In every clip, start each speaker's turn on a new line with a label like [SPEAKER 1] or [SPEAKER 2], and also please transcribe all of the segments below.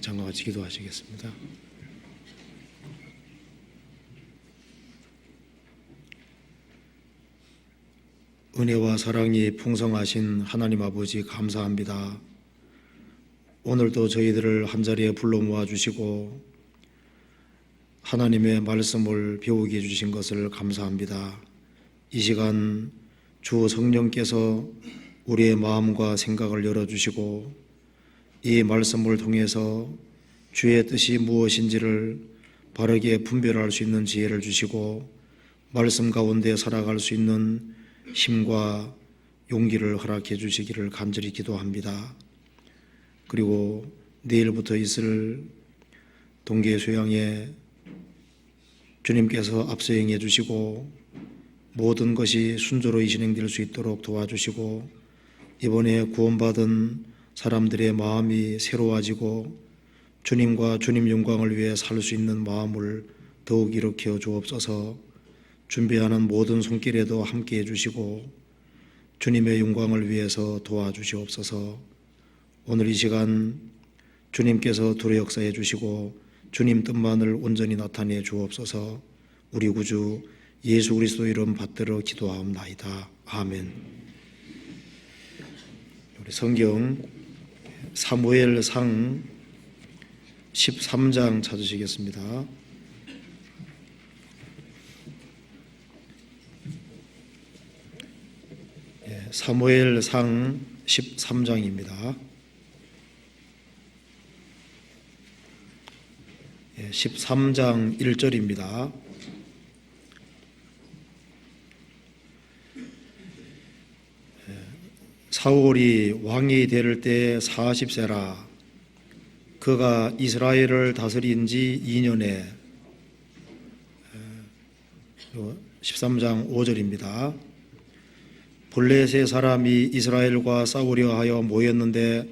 [SPEAKER 1] 장로같이 기도하시겠습니다. 은혜와 사랑이 풍성하신 하나님 아버지 감사합니다. 오늘도 저희들을 한자리에 불러 모아주시고 하나님의 말씀을 배우게 해주신 것을 감사합니다. 이 시간 주 성령께서 우리의 마음과 생각을 열어주시고 이 말씀을 통해서 주의 뜻이 무엇인지를 바르게 분별할 수 있는 지혜를 주시고 말씀 가운데 살아갈 수 있는 힘과 용기를 허락해 주시기를 간절히 기도합니다. 그리고 내일부터 있을 동계 수양에 주님께서 앞서 행해 주시고 모든 것이 순조로이 진행될 수 있도록 도와주시고 이번에 구원받은 사람들의 마음이 새로워지고 주님과 주님 영광을 위해 살 수 있는 마음을 더욱 일으켜 주옵소서. 준비하는 모든 손길에도 함께해 주시고 주님의 영광을 위해서 도와주시옵소서. 오늘 이 시간 주님께서 두루 역사해 주시고 주님 뜻만을 온전히 나타내 주옵소서. 우리 구주 예수 그리스도 이름 받들어 기도하옵나이다. 아멘. 우리 성경 사무엘상 13장 찾으시겠습니다. 사무엘상 13장입니다. 13장 1절입니다. 사울이 왕이 될 때 40세라. 그가 이스라엘을 다스린 지 2년에 13장 5절입니다. 블레셋 사람이 이스라엘과 싸우려 하여 모였는데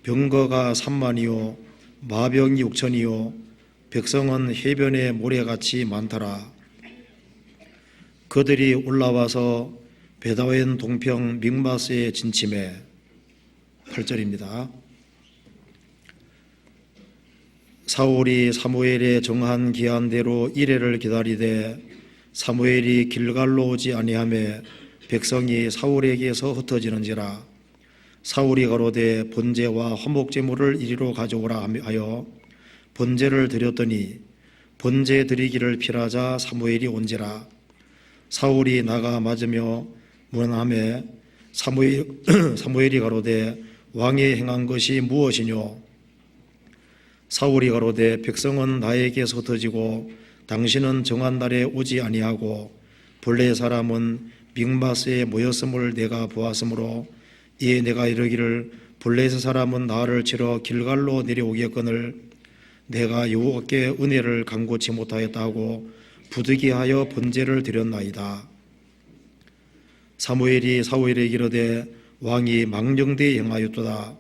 [SPEAKER 1] 병거가 3만이요 마병이 6천이요 백성은 해변의 모래같이 많더라. 그들이 올라와서 베다웬 동평 믹마스에 진침해 8절입니다. 사울이 사무엘의 정한 기한대로 이레를 기다리되 사무엘이 길갈로 오지 아니하매 백성이 사울에게서 흩어지는지라. 사울이 가로되 번제와 화목제물을 이리로 가져오라 하여 번제를 드렸더니 번제 드리기를 필하자 사무엘이 온지라. 사울이 나가 맞으며 문하매 사무엘이 가로되 왕이 행한 것이 무엇이뇨? 사울이 가로되 백성은 나에게서 흩어지고 당신은 정한 날에 오지 아니하고 블레 사람은 믹마스에 모였음을 내가 보았으므로 이에 내가 이르기를 블레셋 사람은 나를 치러 길갈로 내려오겠거늘 내가 여호와께 은혜를 간구치 못하였다 하고 부득이하여 번제를 드렸나이다. 사무엘이 사울에게 이르되 왕이 망령되이 행하였도다.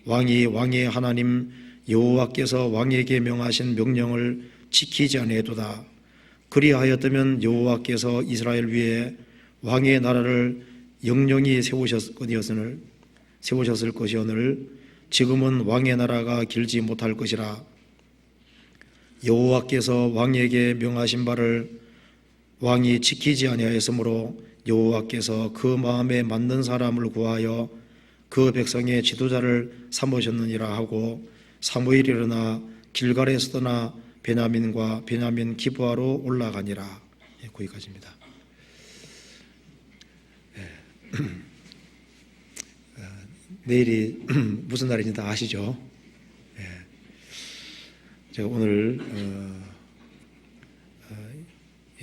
[SPEAKER 1] 왕이 왕의 하나님 여호와께서 왕에게 명하신 명령을 지키지 아니하였도다. 그리하였다면 여호와께서 이스라엘 위에 왕의 나라를 영영히 세우셨을 것이오늘 지금은 왕의 나라가 길지 못할 것이라. 여호와께서 왕에게 명하신 바를 왕이 지키지 아니하였으므로 여호와께서 그 마음에 맞는 사람을 구하여 그 백성의 지도자를 삼으셨느니라 하고 사무엘이 일어나 길갈에서 떠나 베냐민 기브아로 올라가니라. 거기까지입니다. 내일이 무슨 날인지 다 아시죠? 제가 오늘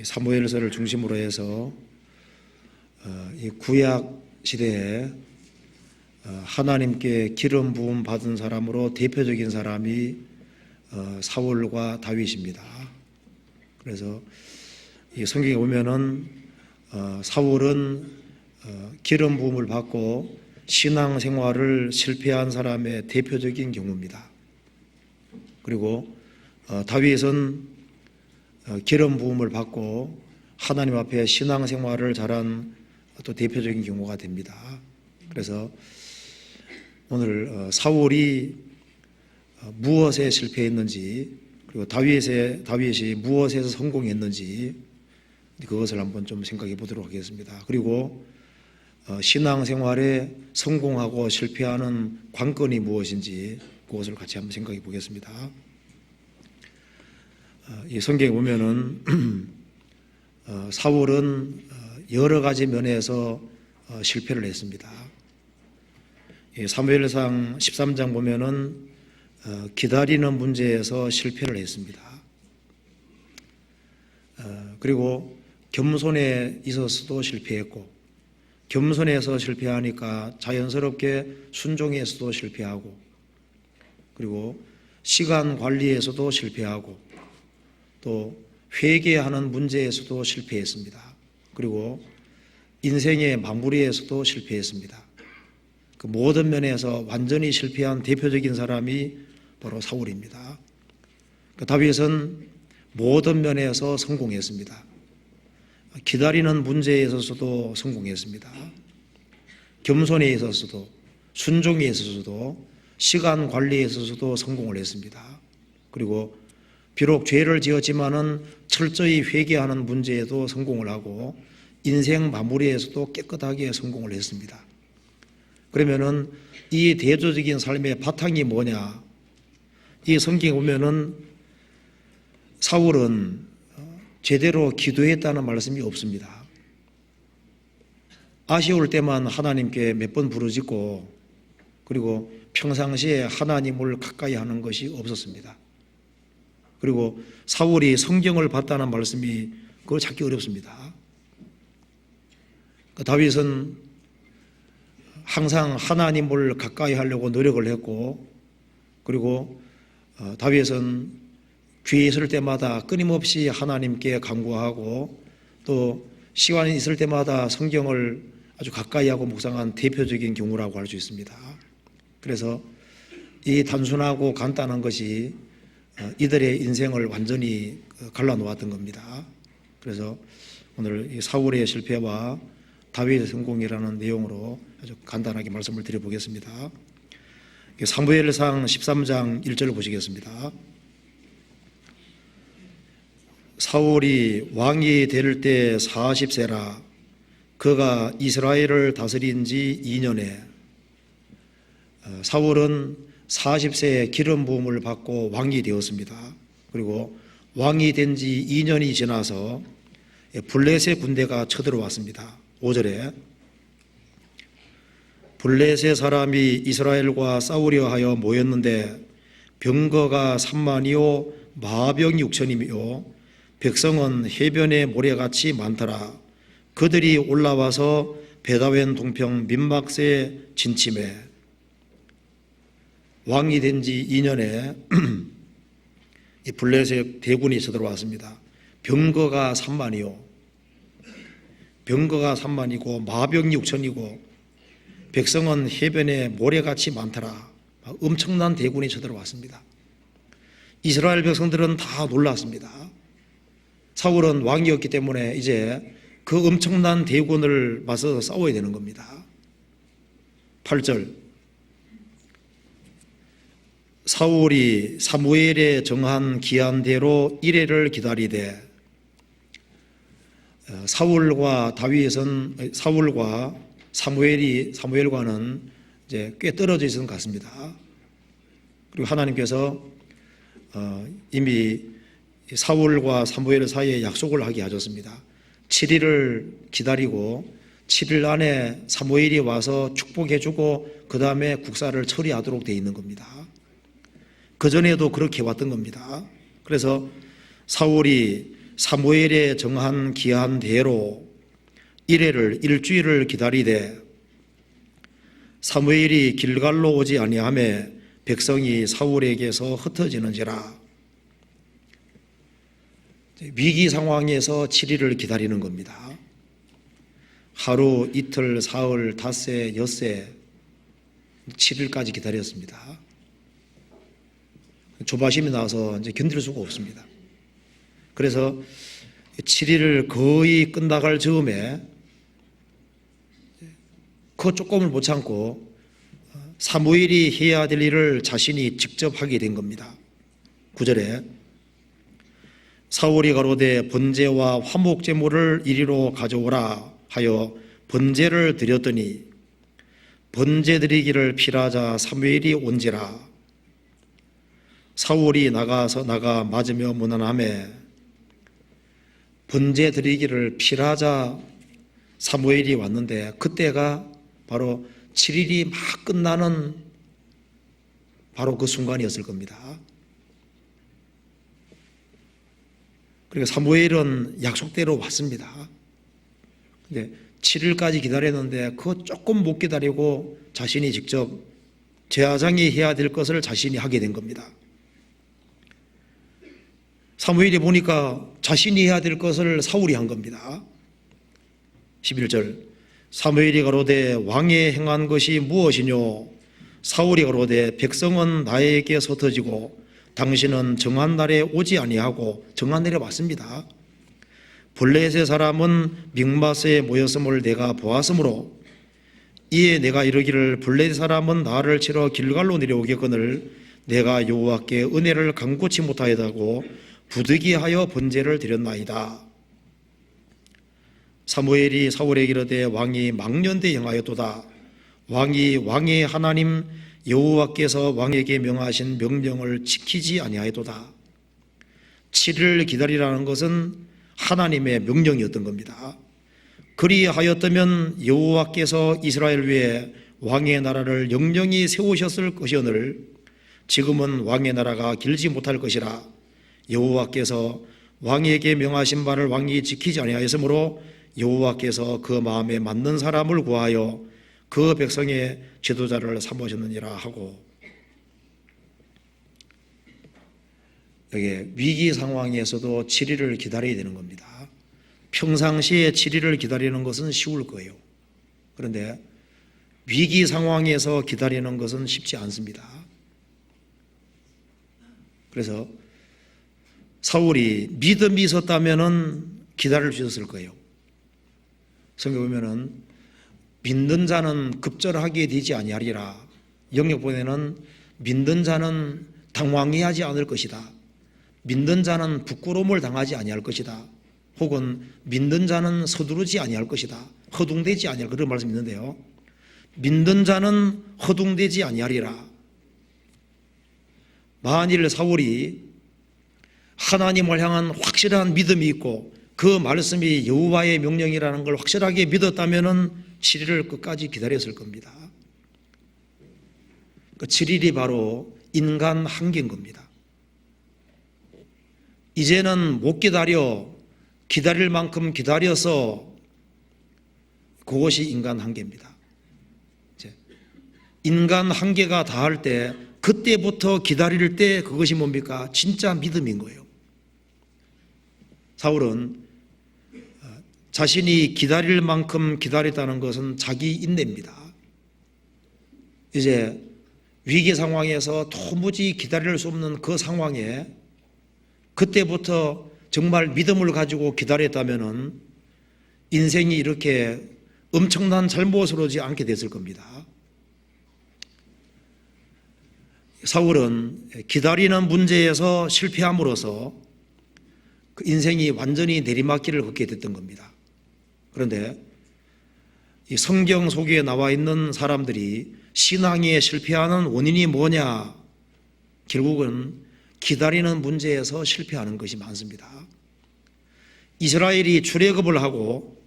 [SPEAKER 1] 사무엘서를 중심으로 해서 이 구약 시대에 하나님께 기름 부음 받은 사람으로 대표적인 사람이 사울과 다윗입니다. 그래서 이 성경에 보면은 사울은 기름 부음을 받고 신앙생활을 실패한 사람의 대표적인 경우입니다. 그리고 다윗은 기름 부음을 받고 하나님 앞에 신앙생활을 잘한 또 대표적인 경우가 됩니다. 그래서 오늘 사울이 무엇에 실패했는지, 그리고 다윗이 무엇에서 성공했는지 그것을 한번 좀 생각해 보도록 하겠습니다. 그리고 신앙생활에 성공하고 실패하는 관건이 무엇인지 그것을 같이 한번 생각해 보겠습니다. 이 성경에 보면은 사울은 여러 가지 면에서 실패를 했습니다. 사무엘상 13장 보면은 기다리는 문제에서 실패를 했습니다. 그리고 겸손에 있어서도 실패했고, 겸손에서 실패하니까 자연스럽게 순종에서도 실패하고, 그리고 시간 관리에서도 실패하고, 또 회개하는 문제에서도 실패했습니다. 그리고 인생의 마무리에서도 실패했습니다. 그 모든 면에서 완전히 실패한 대표적인 사람이 바로 사울입니다. 다윗은 모든 면에서 성공했습니다. 기다리는 문제에 있어서도 성공했습니다. 겸손에 있어서도, 순종에 있어서도, 시간 관리에 있어서도 성공을 했습니다. 그리고 비록 죄를 지었지만은 철저히 회개하는 문제에도 성공을 하고 인생 마무리에서도 깨끗하게 성공을 했습니다. 그러면은 이 대조적인 삶의 바탕이 뭐냐? 이 성경에 보면은 사울은 제대로 기도했다는 말씀이 없습니다. 아쉬울 때만 하나님께 몇 번 부르짖고, 그리고 평상시에 하나님을 가까이 하는 것이 없었습니다. 그리고 사울이 성경을 봤다는 말씀이 그걸 찾기 어렵습니다. 다윗은 항상 하나님을 가까이 하려고 노력을 했고, 그리고 다윗은 귀에 있을 때마다 끊임없이 하나님께 간구하고, 또 시간이 있을 때마다 성경을 아주 가까이 하고 묵상한 대표적인 경우라고 할 수 있습니다. 그래서 이 단순하고 간단한 것이 이들의 인생을 완전히 갈라놓았던 겁니다. 그래서 오늘 이 사울의 실패와 다윗의 성공이라는 내용으로 아주 간단하게 말씀을 드려보겠습니다. 사무엘상 13장 1절을 보시겠습니다. 사울이 왕이 될 때 40세라 그가 이스라엘을 다스린 지 2년에, 사울은 40세에 기름 부음을 받고 왕이 되었습니다. 그리고 왕이 된 지 2년이 지나서 블레셋 군대가 쳐들어왔습니다. 5절에 블레셋 사람이 이스라엘과 싸우려 하여 모였는데 병거가 3만이요 마병이 6천이며 백성은 해변의 모래같이 많더라. 그들이 올라와서 베다웬 동평 민막새에 진침해. 왕이 된 지 2년에 이 블레셋 대군이 쳐들어왔습니다. 병거가 3만이요. 병거가 3만이고 마병이 6천이고 백성은 해변에 모래같이 많더라. 엄청난 대군이 쳐들어왔습니다. 이스라엘 백성들은 다 놀랐습니다. 사울은 왕이었기 때문에 이제 그 엄청난 대군을 맞서서 싸워야 되는 겁니다. 8절 사울이 사무엘에 정한 기한대로 이레를 기다리되, 사울과 사무엘과는 이제 꽤 떨어져 있는 것 같습니다. 그리고 하나님께서 이미 사울과 사무엘 사이에 약속을 하게 하셨습니다. 7일을 기다리고 7일 안에 사무엘이 와서 축복해주고 그 다음에 국사를 처리하도록 되어 있는 겁니다. 그전에도 그렇게 왔던 겁니다. 그래서 사울이 사무엘에 정한 기한대로 일주일을 기다리되 사무엘이 길갈로 오지 아니하며 백성이 사울에게서 흩어지는지라. 위기 상황에서 7일을 기다리는 겁니다. 하루, 이틀, 사흘, 닷새, 엿새 7일까지 기다렸습니다. 조바심이 나서 이제 견딜 수가 없습니다. 그래서 7일을 거의 끝나갈 즈음에 그 조금을 못 참고 사무엘이 해야 될 일을 자신이 직접 하게 된 겁니다. 9절에 사울이 가로되 번제와 화목 제물을 이리로 가져오라 하여 번제를 드렸더니 번제 드리기를 필하자 사무엘이 온지라. 사울이 나가 맞으며 무난하매 번제 드리기를 필하자 사무엘이 왔는데, 그때가 바로 7일이 막 끝나는 바로 그 순간이었을 겁니다. 그러니까 사무엘은 약속대로 왔습니다. 근데 7일까지 기다렸는데 그거 조금 못 기다리고 자신이 직접 제사장이 해야 될 것을 자신이 하게 된 겁니다. 사무엘이 보니까 자신이 해야 될 것을 사울이 한 겁니다. 11절 사무엘이 가로되 왕이 행한 것이 무엇이뇨? 사울이 가로되 백성은 나에게 흩어지고 당신은 정한 날에 오지 아니하고. 정한 날에 왔습니다. 블레셋의 사람은 믹마스에 모였음을 내가 보았으므로 이에 내가 이르기를 블레셋 사람은 나를 치러 길갈로 내려오겠거늘 내가 여호와께 은혜를 간구치 못하였다고 부득이하여 번제를 드렸나이다. 사무엘이 사울에게 이르되 왕이 망년대 행하였도다. 왕의 하나님 여호와께서 왕에게 명하신 명령을 지키지 아니하였도다. 7일 기다리라는 것은 하나님의 명령이었던 겁니다. 그리하였다면 여호와께서 이스라엘 위에 왕의 나라를 영영히 세우셨을 것이오늘 지금은 왕의 나라가 길지 못할 것이라. 여호와께서 왕에게 명하신 바를 왕이 지키지 아니하였으므로 여호와께서 그 마음에 맞는 사람을 구하여 그 백성의 지도자를 삼으셨느니라 하고. 여기 위기 상황에서도 7일을 기다려야 되는 겁니다. 평상시에 7일을 기다리는 것은 쉬울 거예요. 그런데 위기 상황에서 기다리는 것은 쉽지 않습니다. 그래서 사울이 믿음이 있었다면 기다릴 수 있었을 거예요. 성경에 보면은 믿는 자는 급절하게 되지 아니하리라. 영역본에는 믿는 자는 당황해하지 않을 것이다. 믿는 자는 부끄러움을 당하지 아니할 것이다. 혹은 믿는 자는 서두르지 아니할 것이다. 허둥대지 아니할 그런 말씀이 있는데요. 믿는 자는 허둥대지 아니하리라. 만일 사울이 하나님을 향한 확실한 믿음이 있고 그 말씀이 여호와의 명령이라는 걸 확실하게 믿었다면 7일을 끝까지 기다렸을 겁니다. 그 7일이 바로 인간 한계인 겁니다. 이제는 못 기다릴 만큼 기다려서 그것이 인간 한계입니다. 인간 한계가 다할 때 그때부터 기다릴 때 그것이 뭡니까? 진짜 믿음인 거예요. 사울은 자신이 기다릴 만큼 기다렸다는 것은 자기 인내입니다. 이제 위기 상황에서 도무지 기다릴 수 없는 그 상황에 그때부터 정말 믿음을 가지고 기다렸다면 인생이 이렇게 엄청난 잘못으로 오지 않게 됐을 겁니다. 사울은 기다리는 문제에서 실패함으로써 그 인생이 완전히 내리막길을 걷게 됐던 겁니다. 그런데 이 성경 속에 나와 있는 사람들이 신앙에 실패하는 원인이 뭐냐? 결국은 기다리는 문제에서 실패하는 것이 많습니다. 이스라엘이 출애굽을 하고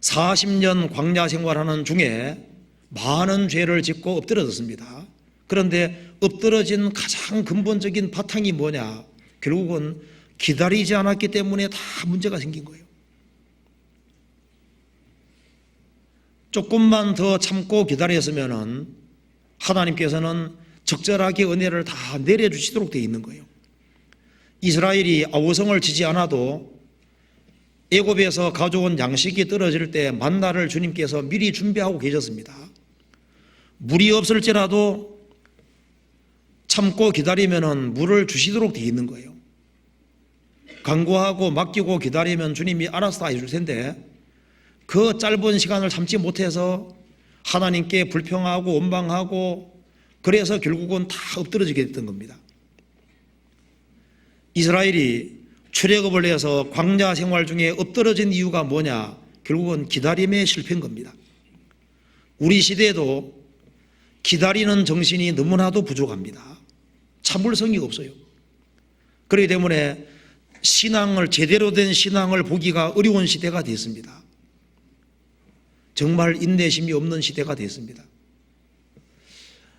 [SPEAKER 1] 40년 광야 생활하는 중에 많은 죄를 짓고 엎드러졌습니다. 그런데 엎드러진 가장 근본적인 바탕이 뭐냐? 결국은 기다리지 않았기 때문에 다 문제가 생긴 거예요. 조금만 더 참고 기다렸으면 하나님께서는 적절하게 은혜를 다 내려주시도록 되어 있는 거예요. 이스라엘이 아우성을 지지 않아도 애굽에서 가져온 양식이 떨어질 때 만나를 주님께서 미리 준비하고 계셨습니다. 물이 없을지라도 참고 기다리면 물을 주시도록 되어 있는 거예요. 간구하고 맡기고 기다리면 주님이 알아서 다 해줄 텐데 그 짧은 시간을 참지 못해서 하나님께 불평하고 원망하고 그래서 결국은 다 엎드러지게 됐던 겁니다. 이스라엘이 출애굽을 해서 광야 생활 중에 엎드러진 이유가 뭐냐? 결국은 기다림에 실패한 겁니다. 우리 시대에도 기다리는 정신이 너무나도 부족합니다. 참을성이 없어요. 그렇기 때문에 신앙을, 제대로 된 신앙을 보기가 어려운 시대가 됐습니다. 정말 인내심이 없는 시대가 됐습니다.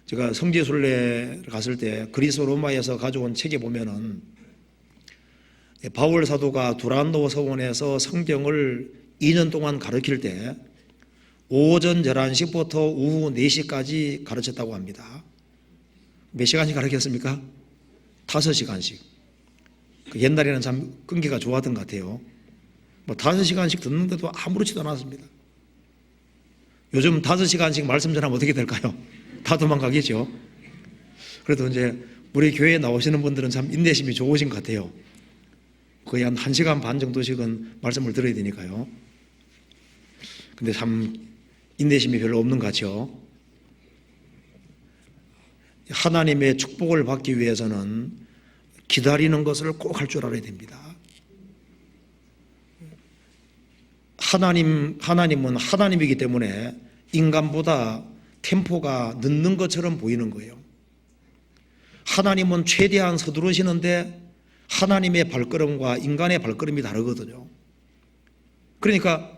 [SPEAKER 1] 제가 성지순례를 갔을 때 그리스 로마에서 가져온 책에 보면은 바울 사도가 두란노 서원에서 성경을 2년 동안 가르칠 때 오전 11시부터 오후 4시까지 가르쳤다고 합니다. 몇 시간씩 가르쳤습니까? 5시간씩. 옛날에는 참 끈기가 좋았던 것 같아요. 5시간씩 듣는데도 아무렇지도 않았습니다. 요즘 5시간씩 말씀 전하면 어떻게 될까요? 다 도망가겠죠. 그래도 이제 우리 교회에 나오시는 분들은 참 인내심이 좋으신 것 같아요. 거의 한 1시간 반 정도씩은 말씀을 들어야 되니까요. 근데 참 인내심이 별로 없는 것 같죠. 하나님의 축복을 받기 위해서는 기다리는 것을 꼭 할 줄 알아야 됩니다. 하나님은 하나님이기 때문에 인간보다 템포가 늦는 것처럼 보이는 거예요. 하나님은 최대한 서두르시는데 하나님의 발걸음과 인간의 발걸음이 다르거든요. 그러니까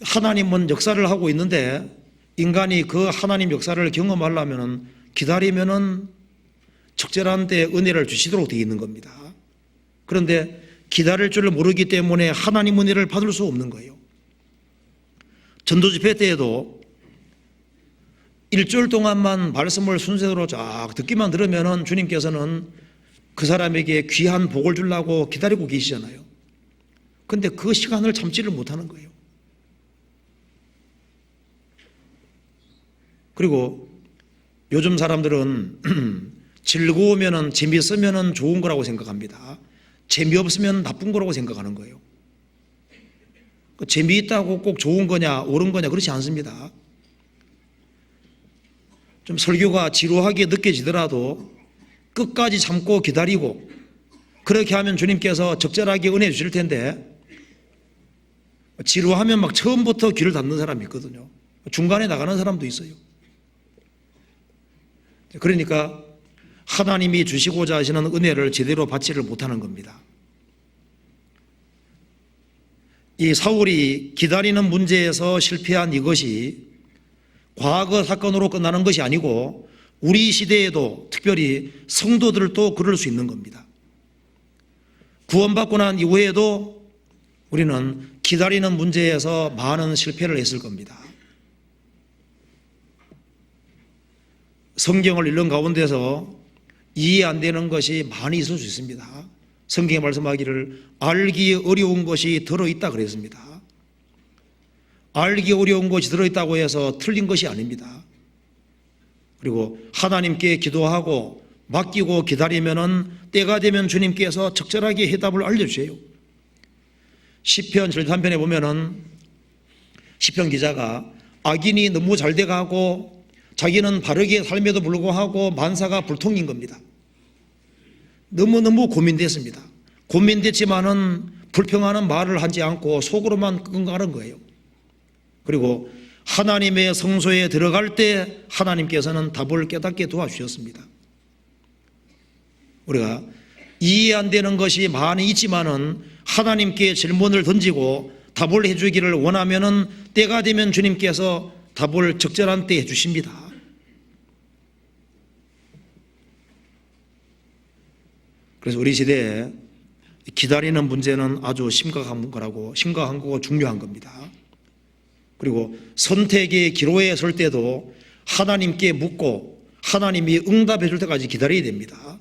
[SPEAKER 1] 하나님은 역사를 하고 있는데 인간이 그 하나님 역사를 경험하려면 기다리면은 적절한 때 은혜를 주시도록 되어 있는 겁니다. 그런데 기다릴 줄을 모르기 때문에 하나님 은혜를 받을 수 없는 거예요. 전도 집회 때에도 일주일 동안만 말씀을 순서대로 쫙 듣기만 들으면은 주님께서는 그 사람에게 귀한 복을 주려고 기다리고 계시잖아요. 그런데 그 시간을 참지를 못하는 거예요. 그리고 요즘 사람들은 즐거우면은, 재미있으면은 좋은 거라고 생각합니다. 재미없으면 나쁜 거라고 생각하는 거예요. 재미있다고 꼭 좋은 거냐 옳은 거냐 그렇지 않습니다. 좀 설교가 지루하게 느껴지더라도 끝까지 참고 기다리고 그렇게 하면 주님께서 적절하게 은혜 주실 텐데, 지루하면 막 처음부터 귀를 닫는 사람이 있거든요. 중간에 나가는 사람도 있어요. 그러니까 하나님이 주시고자 하시는 은혜를 제대로 받지를 못하는 겁니다. 이 사울이 기다리는 문제에서 실패한 이것이 과거 사건으로 끝나는 것이 아니고 우리 시대에도 특별히 성도들도 그럴 수 있는 겁니다. 구원받고 난 이후에도 우리는 기다리는 문제에서 많은 실패를 했을 겁니다. 성경을 읽는 가운데서 이해 안 되는 것이 많이 있을 수 있습니다. 성경에 말씀하기를 알기 어려운 것이 들어있다 그랬습니다. 알기 어려운 것이 들어있다고 해서 틀린 것이 아닙니다. 그리고 하나님께 기도하고 맡기고 기다리면은 때가 되면 주님께서 적절하게 해답을 알려주세요. 시편 73편에 보면은 시편 기자가 악인이 너무 잘 돼가고 자기는 바르게 삶에도 불구하고 만사가 불통인 겁니다. 너무너무 고민됐습니다. 고민됐지만은 불평하는 말을 하지 않고 속으로만 끙끙하는 거예요. 그리고 하나님의 성소에 들어갈 때 하나님께서는 답을 깨닫게 도와주셨습니다. 우리가 이해 안 되는 것이 많이 있지만은 하나님께 질문을 던지고 답을 해주기를 원하면은 때가 되면 주님께서 답을 적절한 때 해주십니다. 그래서 우리 시대에 기다리는 문제는 아주 심각한 거고 중요한 겁니다. 그리고 선택의 기로에 설 때도 하나님께 묻고 하나님이 응답해 줄 때까지 기다려야 됩니다.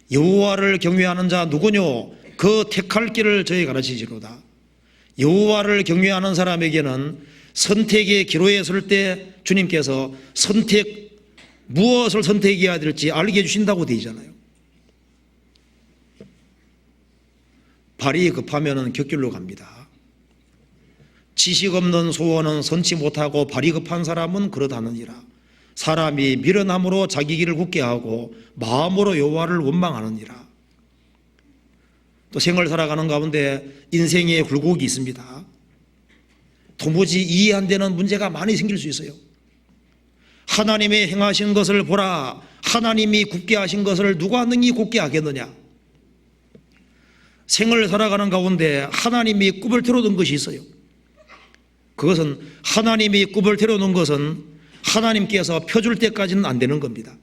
[SPEAKER 1] 여호와를 경외하는 자 누구뇨? 그 택할 길을 저희 가르치시로다. 여호와를 경외하는 사람에게는 선택의 기로에 설 때 주님께서 무엇을 선택해야 될지 알게 해주신다고 되어 있잖아요. 발이 급하면 곁길로 갑니다. 지식 없는 소원은 선치 못하고 발이 급한 사람은 그러다느니라. 사람이 미련함으로 자기 길을 굳게 하고 마음으로 여호와를 원망하느니라. 또 생을 살아가는 가운데 인생의 굴곡이 있습니다. 도무지 이해 안 되는 문제가 많이 생길 수 있어요. 하나님의 행하신 것을 보라. 하나님이 굳게 하신 것을 누가 능히 굳게 하겠느냐. 생을 살아가는 가운데 하나님이 굽을 틀어둔 것이 있어요. 그것은 하나님이 굽을 틀어놓은 것은 하나님께서 펴줄 때까지는 안 되는 겁니다.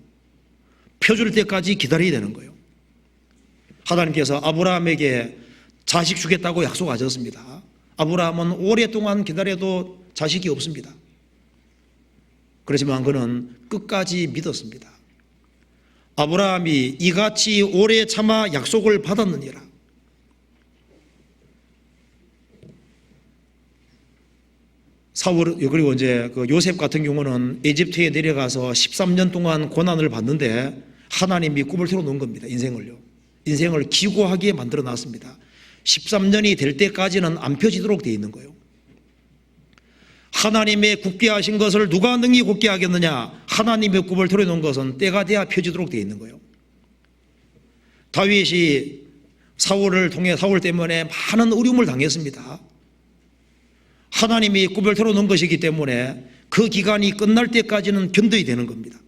[SPEAKER 1] 펴줄 때까지 기다려야 되는 거예요. 하나님께서 아브라함에게 자식 주겠다고 약속하셨습니다. 아브라함은 오랫동안 기다려도 자식이 없습니다. 그렇지만 그는 끝까지 믿었습니다. 아브라함이 이같이 오래 참아 약속을 받았느니라. 그리고 이제 그 요셉 같은 경우는 에집트에 내려가서 13년 동안 고난을 받는데 하나님이 굽을 틀어놓은 겁니다. 인생을 기고하게 만들어 놨습니다. 13년이 될 때까지는 안 펴지도록 되어 있는 거예요. 하나님의 굳게 하신 것을 누가 능히 굳게 하겠느냐. 하나님의 굽을 틀어놓은 것은 때가 돼야 펴지도록 되어 있는 거예요. 다윗이 사울 때문에 많은 어려움을 당했습니다. 하나님이 굽을 틀어놓은 것이기 때문에 그 기간이 끝날 때까지는 견뎌야 되는 겁니다.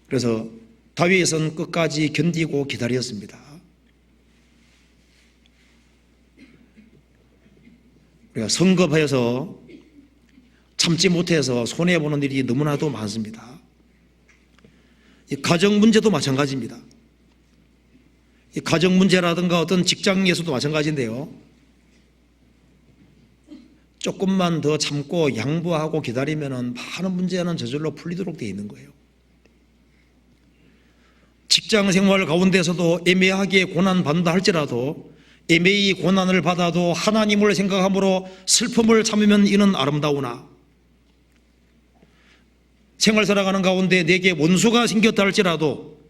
[SPEAKER 1] 그래서 다윗은 끝까지 견디고 기다렸습니다. 우리가 성급해서 참지 못해서 손해보는 일이 너무나도 많습니다. 이 가정 문제도 마찬가지입니다. 이 가정 문제라든가 어떤 직장에서도 마찬가지인데요. 조금만 더 참고 양보하고 기다리면 많은 문제는 저절로 풀리도록 되어 있는 거예요. 직장 생활 가운데서도 애매하게 고난받는다 할지라도 애매히 고난을 받아도 하나님을 생각함으로 슬픔을 참으면 이는 아름다우나, 생활 살아가는 가운데 내게 원수가 생겼다 할지라도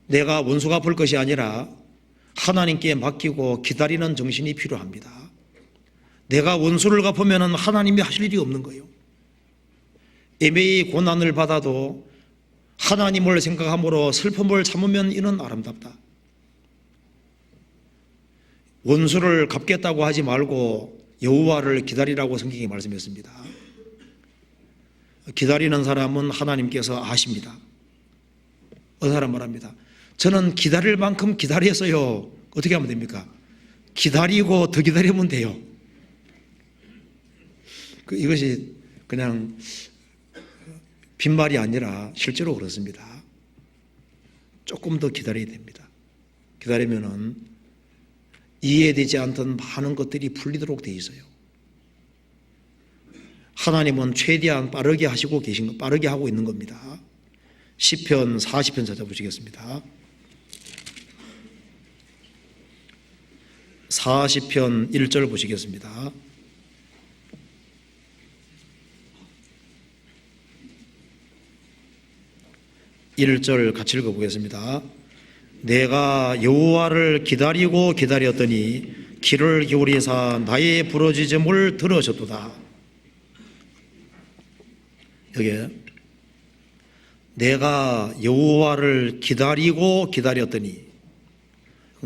[SPEAKER 1] 내가 원수 갚을 것이 아니라 하나님께 맡기고 기다리는 정신이 필요합니다. 내가 원수를 갚으면 하나님이 하실 일이 없는 거예요. 애매히 고난을 받아도 하나님을 생각함으로 슬픔을 참으면 이는 아름답다. 원수를 갚겠다고 하지 말고 여호와를 기다리라고 성경이 말씀했습니다. 기다리는 사람은 하나님께서 아십니다. 어느 사람 말합니다. 저는 기다릴 만큼 기다렸어요. 어떻게 하면 됩니까? 기다리고 더 기다리면 돼요. 이것이 그냥 빈말이 아니라 실제로 그렇습니다. 조금 더 기다려야 됩니다. 기다리면은 이해되지 않던 많은 것들이 풀리도록 되어 있어요. 하나님은 최대한 빠르게 하고 있는 겁니다. 시편 40편 찾아보시겠습니다. 40편 1절 보시겠습니다. (1절) 같이 읽어보겠습니다. 내가 여호와를 기다리고 기다렸더니 귀를 기울이사 나의 부르짖음을 들으셨도다. 여기에 내가 여호와를 기다리고 기다렸더니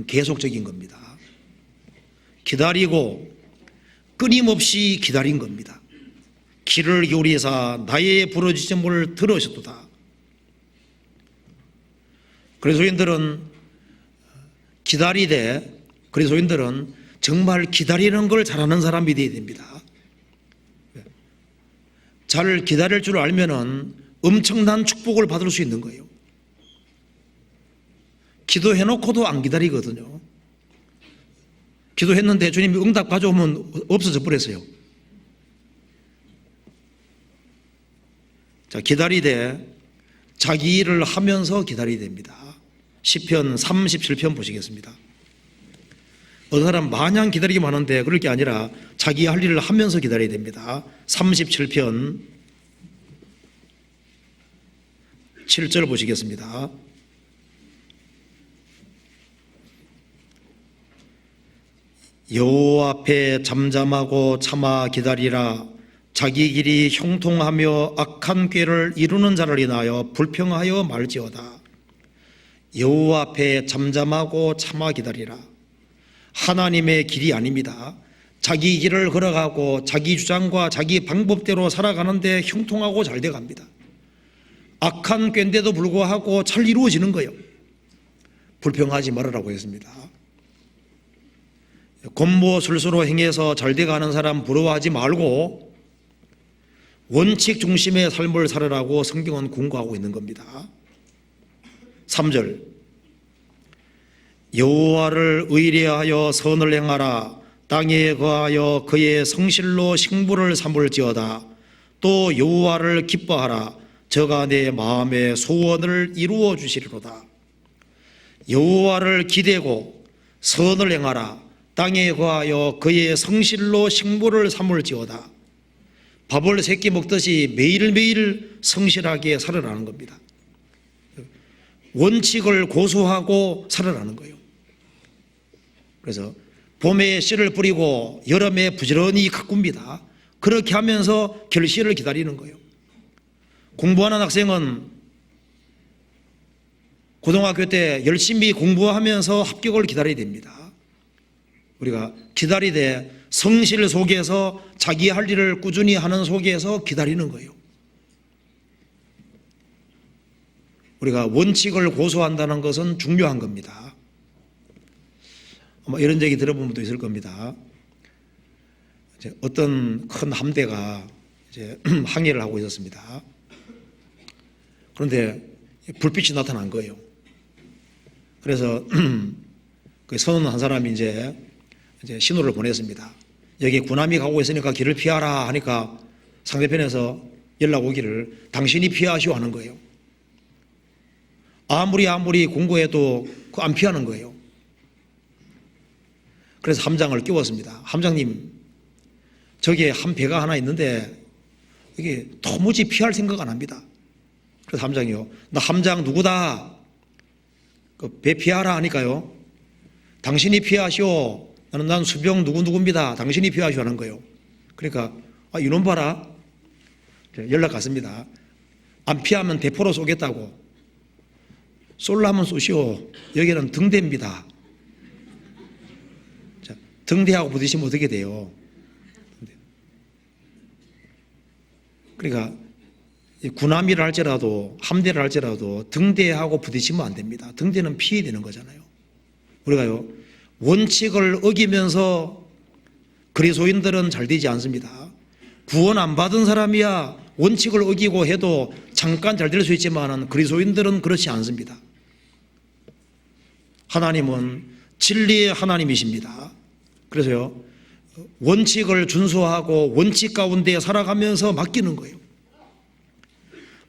[SPEAKER 1] 계속적인 겁니다. 기다리고 끊임없이 기다린 겁니다. 귀를 기울이사 나의 부르짖음을 들으셨도다. 그리스도인들은 그리스도인들은 정말 기다리는 걸 잘하는 사람이 되어야 됩니다. 잘 기다릴 줄 알면은 엄청난 축복을 받을 수 있는 거예요. 기도해놓고도 안 기다리거든요. 기도했는데 주님이 응답 가져오면 없어져 버렸어요. 자, 기다리되 자기 일을 하면서 기다려야 됩니다. 시편 37편 보시겠습니다. 어느 사람 마냥 기다리기만 하는데 그럴 게 아니라 자기 할 일을 하면서 기다려야 됩니다. 37편 7절 보시겠습니다. 여호와 앞에 잠잠하고 참아 기다리라. 자기 길이 형통하며 악한 꾀를 이루는 자를 인하여 불평하여 말지어다. 여호와 앞에 잠잠하고 참아 기다리라. 하나님의 길이 아닙니다. 자기 길을 걸어가고 자기 주장과 자기 방법대로 살아가는데 형통하고 잘 돼갑니다. 악한 꾀인데도 불구하고 잘 이루어지는 거예요. 불평하지 말으라고 했습니다. 권모술수로 행해서 잘 돼가는 사람 부러워하지 말고 원칙 중심의 삶을 살으라고 성경은 권고하고 있는 겁니다. 3절, 여호와를 의뢰하여 선을 행하라. 땅에 거하여 그의 성실로 식물을 삼을지어다. 또 여호와를 기뻐하라. 저가 내 마음의 소원을 이루어 주시리로다. 여호와를 기대고 선을 행하라. 땅에 거하여 그의 성실로 식물을 삼을지어다. 밥을 새끼 먹듯이 매일매일 성실하게 살아라는 겁니다. 원칙을 고수하고 살아라는 거예요. 그래서 봄에 씨를 뿌리고 여름에 부지런히 가꿉니다. 그렇게 하면서 결실을 기다리는 거예요. 공부하는 학생은 고등학교 때 열심히 공부하면서 합격을 기다려야 됩니다. 우리가 기다리되 성실 속에서 자기 할 일을 꾸준히 하는 속에서 기다리는 거예요. 우리가 원칙을 고수한다는 것은 중요한 겁니다. 아마 이런 얘기 들어본 분도 있을 겁니다. 이제 어떤 큰 함대가 이제 항해를 하고 있었습니다. 그런데 불빛이 나타난 거예요. 그래서 그 선원 한 사람이 이제 신호를 보냈습니다. 여기 군함이 가고 있으니까 길을 피하라 하니까 상대편에서 연락 오기를 당신이 피하시오 하는 거예요. 아무리 공고해도 안 피하는 거예요. 그래서 함장을 끼웠습니다. 함장님, 저기에 한 배가 하나 있는데 이게 도무지 피할 생각 안 합니다. 그래서 함장이요, 나 함장 누구다, 그 배 피하라 하니까요, 당신이 피하시오. 난 수병 누구입니다. 당신이 피하시오 하는 거예요. 그러니까 이놈 봐라, 연락 갔습니다. 안 피하면 대포로 쏘겠다고. 쏠라면 쏘시오. 여기는 등대입니다. 자, 등대하고 부딪히면 어떻게 돼요? 그러니까 군함이라 할지라도 함대를 할지라도 등대하고 부딪히면 안 됩니다. 등대는 피해야 되는 거잖아요. 우리가요, 원칙을 어기면서 그리스도인들은 잘 되지 않습니다. 구원 안 받은 사람이야 원칙을 어기고 해도 잠깐 잘 될 수 있지만 그리스도인들은 그렇지 않습니다. 하나님은 진리의 하나님이십니다. 그래서요, 원칙을 준수하고 원칙 가운데 살아가면서 맡기는 거예요.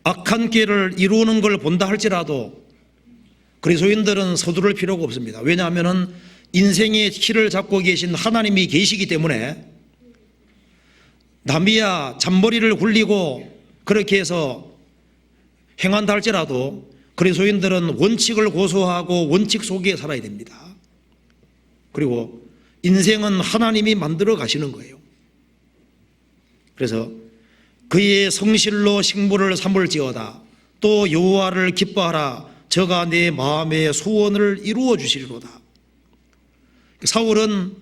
[SPEAKER 1] 악한 꾀를 이루는 걸 본다 할지라도 그리스도인들은 서두를 필요가 없습니다. 왜냐하면 인생의 키를 잡고 계신 하나님이 계시기 때문에 남이야 잔머리를 굴리고 그렇게 해서 행한다 할지라도 그리스도인들은 원칙을 고수하고 원칙 속에 살아야 됩니다. 그리고 인생은 하나님이 만들어 가시는 거예요. 그래서 그의 성실로 식물을 삼을지어다. 또 여호와를 기뻐하라. 저가 내 마음의 소원을 이루어 주시리로다. 사울은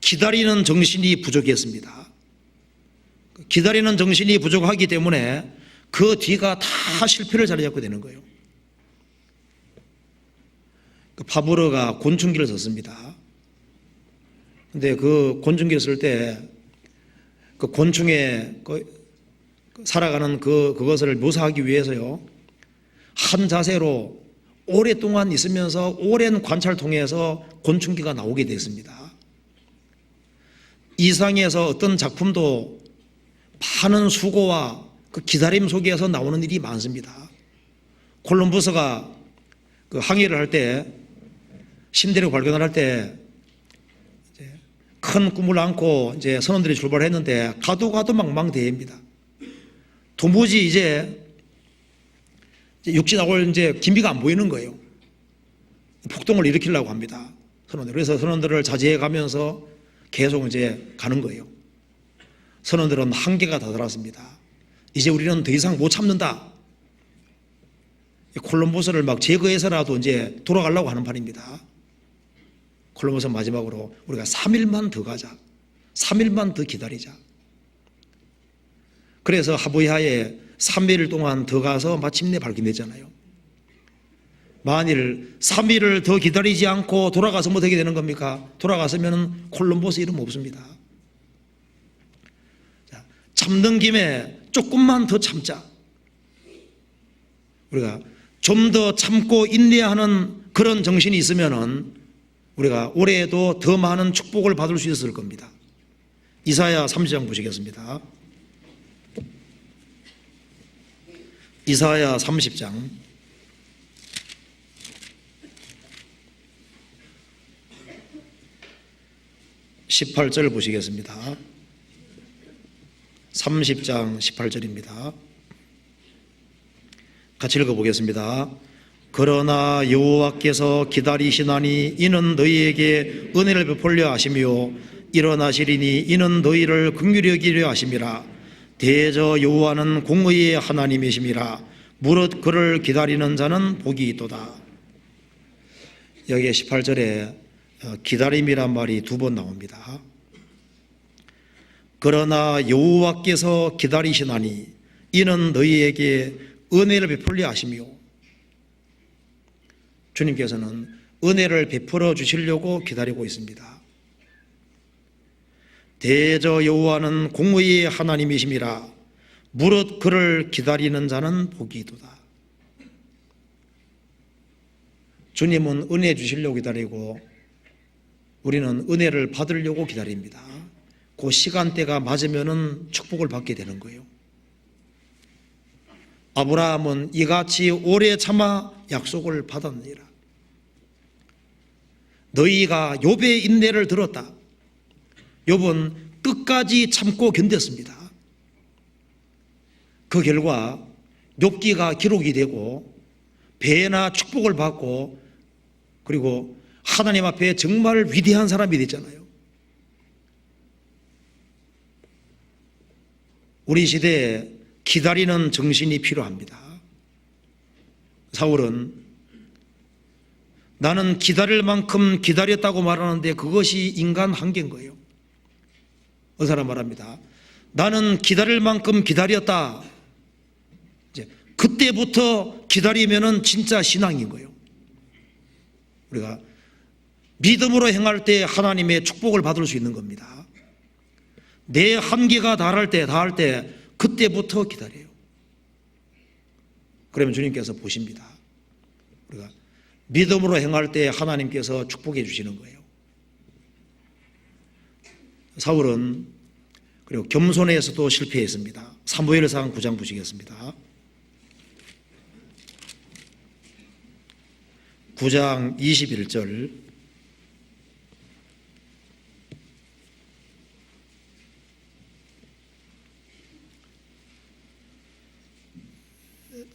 [SPEAKER 1] 기다리는 정신이 부족했습니다. 기다리는 정신이 부족하기 때문에 그 뒤가 다 실패를 자리 잡게 되는 거예요. 파브르가 곤충기를 썼습니다. 근데 그 곤충기를 쓸 때 그 곤충에 살아가는 그것을 묘사하기 위해서요, 한 자세로 오랫동안 있으면서 오랜 관찰 통해서 곤충기가 나오게 됐습니다. 이상에서 어떤 작품도 많은 수고와 그 기다림 속에서 나오는 일이 많습니다. 콜럼버스가 그 항해를 할 때, 신대륙 발견을 할 때 큰 꿈을 안고 이제 선원들이 출발했는데 가도 망망대해입니다. 도무지 이제 육지 나올 이제 기미가 안 보이는 거예요. 폭동을 일으키려고 합니다. 선원들. 그래서 선원들을 자제해 가면서 계속 이제 가는 거예요. 선원들은 한계가 다다랐습니다. 이제 우리는 더 이상 못 참는다. 콜럼버스를 막 제거해서라도 이제 돌아가려고 하는 판입니다. 콜럼버스 마지막으로 우리가 3일만 더 가자. 3일만 더 기다리자. 그래서 하부이하에 3일 동안 더 가서 마침내 발견됐잖아요. 만일 3일을 더 기다리지 않고 돌아가서 어떻게 되는 겁니까? 돌아갔으면 콜럼버스 이름 없습니다. 자, 참는 김에 조금만 더 참자. 우리가 좀 더 참고 인내하는 그런 정신이 있으면은 우리가 올해에도 더 많은 축복을 받을 수 있었을 겁니다. 이사야 30장 보시겠습니다. 이사야 30장 18절 보시겠습니다. 30장 18절입니다. 같이 읽어보겠습니다. 그러나 여호와께서 기다리시나니 이는 너희에게 은혜를 베풀려 하시며 일어나시리니 이는 너희를 긍휼히 여기려 하심이라. 대저 여호와는 공의의 하나님이심이라. 무릇 그를 기다리는 자는 복이 있도다. 여기에 18절에 기다림이란 말이 두 번 나옵니다. 그러나 여호와께서 기다리시나니 이는 너희에게 은혜를 베풀려 하시며, 주님께서는 은혜를 베풀어 주시려고 기다리고 있습니다. 대저 여호와는 공의의 하나님이심이라. 무릇 그를 기다리는 자는 복이 있도다. 주님은 은혜 주시려고 기다리고 우리는 은혜를 받으려고 기다립니다. 그 시간대가 맞으면은 축복을 받게 되는 거예요. 아브라함은 이같이 오래 참아 약속을 받았느니라. 너희가 욥의 인내를 들었다. 욥은 끝까지 참고 견뎠습니다. 그 결과 욥기가 기록이 되고 배나 축복을 받고 그리고 하나님 앞에 정말 위대한 사람이 됐잖아요. 우리 시대에 기다리는 정신이 필요합니다. 사울은 나는 기다릴 만큼 기다렸다고 말하는데 그것이 인간 한계인 거예요. 어느 사람 말합니다. 나는 기다릴 만큼 기다렸다. 이제 그때부터 기다리면은 진짜 신앙인 거예요. 우리가 믿음으로 행할 때 하나님의 축복을 받을 수 있는 겁니다. 내 한계가 닿을 때 그때부터 기다려요. 그러면 주님께서 보십니다. 우리가 믿음으로 행할 때 하나님께서 축복해 주시는 거예요. 사울은 그리고 겸손에서도 실패했습니다. 사무엘상 9장 보시겠습니다. 9장 21절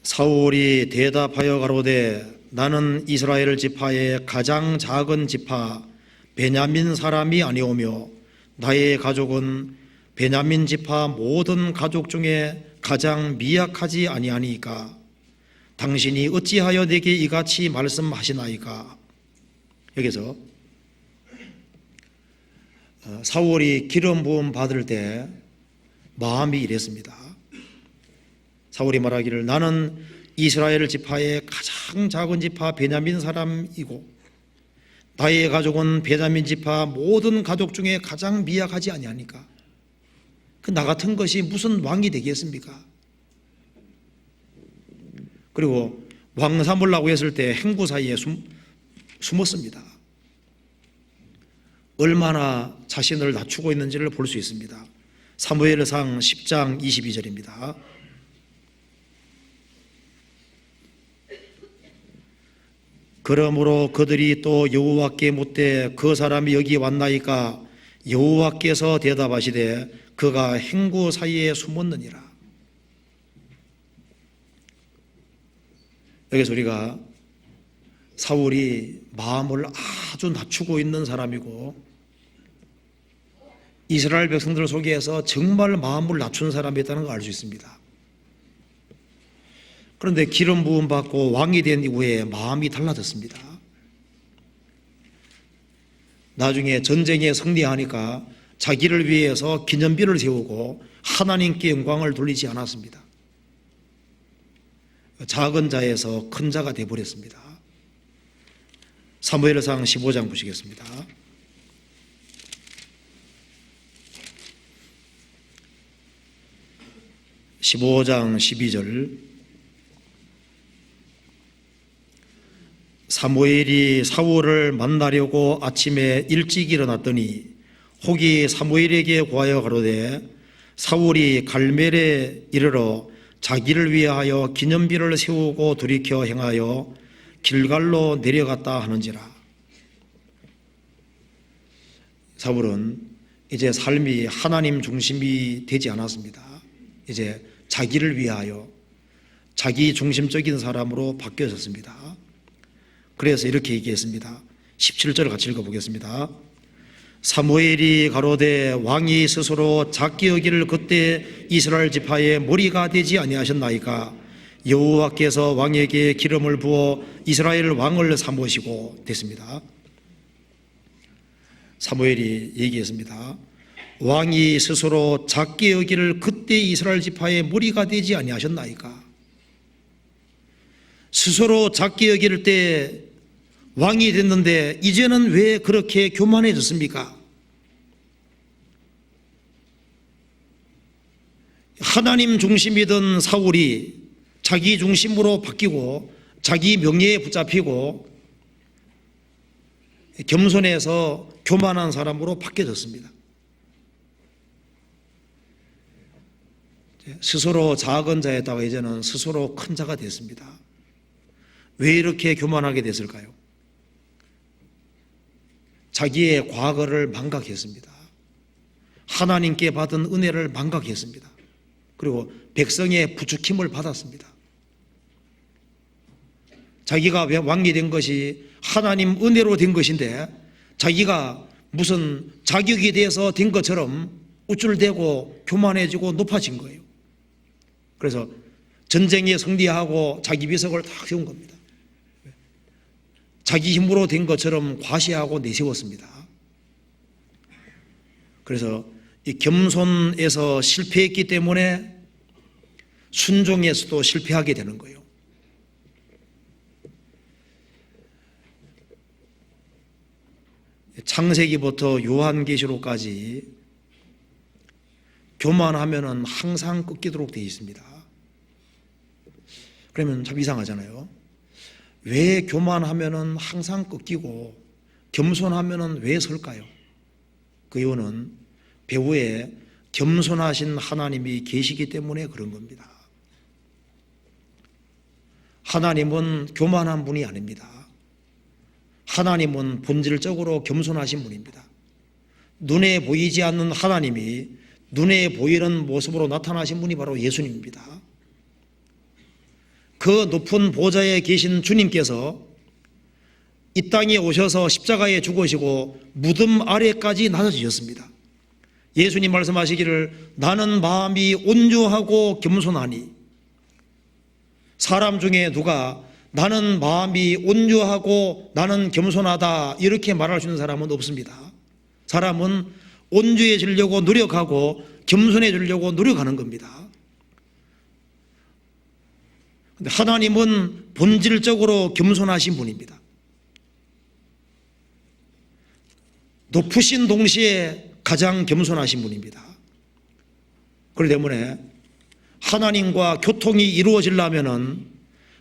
[SPEAKER 1] 사울이 대답하여 가로되 나는 이스라엘 지파의 가장 작은 지파 베냐민 사람이 아니오며 나의 가족은 베냐민 지파 모든 가족 중에 가장 미약하지 아니하니까 당신이 어찌하여 내게 이같이 말씀하시나이까. 여기서 사울이 기름 부음 받을 때 마음이 이랬습니다. 사울이 말하기를 나는 이스라엘 지파의 가장 작은 지파 베냐민 사람이고 나의 가족은 베냐민 지파 모든 가족 중에 가장 미약하지 아니하니까 그 나 같은 것이 무슨 왕이 되겠습니까? 그리고 왕 삼으려고 했을 때 행구 사이에 숨었습니다. 얼마나 자신을 낮추고 있는지를 볼 수 있습니다. 사무엘상 10장 22절입니다. 그러므로 그들이 또 여호와께 묻되 그 사람이 여기 왔나이까. 여호와께서 대답하시되 그가 행구 사이에 숨었느니라. 여기서 우리가 사울이 마음을 아주 낮추고 있는 사람이고 이스라엘 백성들 속에서 정말 마음을 낮춘 사람이 있다는 걸 알 수 있습니다. 그런데 기름 부음 받고 왕이 된 이후에 마음이 달라졌습니다. 나중에 전쟁에 승리하니까 자기를 위해서 기념비를 세우고 하나님께 영광을 돌리지 않았습니다. 작은 자에서 큰 자가 되어버렸습니다. 사무엘상 15장 보시겠습니다. 15장 12절. 사무엘이 사울을 만나려고 아침에 일찍 일어났더니 혹이 사무엘에게 구하여 가로되 사울이 갈멜에 이르러 자기를 위하여 기념비를 세우고 돌이켜 행하여 길갈로 내려갔다 하는지라. 사울은 이제 삶이 하나님 중심이 되지 않았습니다. 이제 자기를 위하여 자기 중심적인 사람으로 바뀌어졌습니다. 그래서 이렇게 얘기했습니다. 17절 같이 읽어보겠습니다. 사무엘이 가로되 왕이 스스로 작게 여기를 그때 이스라엘 지파의 머리가 되지 아니하셨나이까. 여호와께서 왕에게 기름을 부어 이스라엘 왕을 삼으시고 됐습니다. 사무엘이 얘기했습니다. 왕이 스스로 작게 여기를 그때 이스라엘 지파의 머리가 되지 아니하셨나이까. 스스로 작게 여길 때 왕이 됐는데 이제는 왜 그렇게 교만해졌습니까? 하나님 중심이던 사울이 자기 중심으로 바뀌고 자기 명예에 붙잡히고 겸손해서 교만한 사람으로 바뀌어졌습니다. 스스로 작은 자에다가 이제는 스스로 큰 자가 됐습니다. 왜 이렇게 교만하게 됐을까요? 자기의 과거를 망각했습니다. 하나님께 받은 은혜를 망각했습니다. 그리고 백성의 부추김을 받았습니다. 자기가 왕이 된 것이 하나님 은혜로 된 것인데 자기가 무슨 자격이 돼서 된 것처럼 우쭐대고 교만해지고 높아진 거예요. 그래서 전쟁에 승리하고 자기 비석을 딱 세운 겁니다. 자기 힘으로 된 것처럼 과시하고 내세웠습니다. 그래서 이 겸손에서 실패했기 때문에 순종에서도 실패하게 되는 거예요. 창세기부터 요한계시록까지 교만하면은 항상 꺾이도록 되어 있습니다. 그러면 참 이상하잖아요. 왜 교만하면은 항상 꺾이고 겸손하면은 왜 설까요? 그 이유는 배후에 겸손하신 하나님이 계시기 때문에 그런 겁니다. 하나님은 교만한 분이 아닙니다. 하나님은 본질적으로 겸손하신 분입니다. 눈에 보이지 않는 하나님이 눈에 보이는 모습으로 나타나신 분이 바로 예수님입니다. 그 높은 보좌에 계신 주님께서 이 땅에 오셔서 십자가에 죽으시고 무덤 아래까지 낮아지셨습니다. 예수님 말씀하시기를 나는 마음이 온유하고 겸손하니, 사람 중에 누가 나는 마음이 온유하고 나는 겸손하다 이렇게 말할 수 있는 사람은 없습니다. 사람은 온유해지려고 노력하고 겸손해지려고 노력하는 겁니다. 근데 하나님은 본질적으로 겸손하신 분입니다. 높으신 동시에 가장 겸손하신 분입니다. 그렇기 때문에 하나님과 교통이 이루어지려면은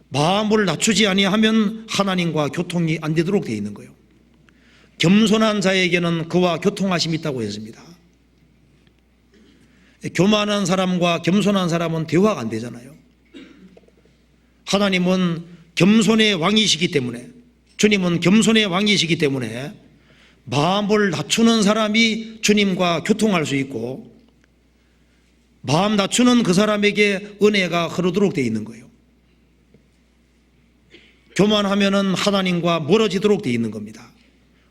[SPEAKER 1] 마음을 낮추지 아니하면 하나님과 교통이 안 되도록 되어 있는 거예요. 겸손한 자에게는 그와 교통하심이 있다고 했습니다. 교만한 사람과 겸손한 사람은 대화가 안 되잖아요. 하나님은 겸손의 왕이시기 때문에, 주님은 겸손의 왕이시기 때문에 마음을 낮추는 사람이 주님과 교통할 수 있고 마음 낮추는 그 사람에게 은혜가 흐르도록 되어 있는 거예요. 교만하면은 하나님과 멀어지도록 되어 있는 겁니다.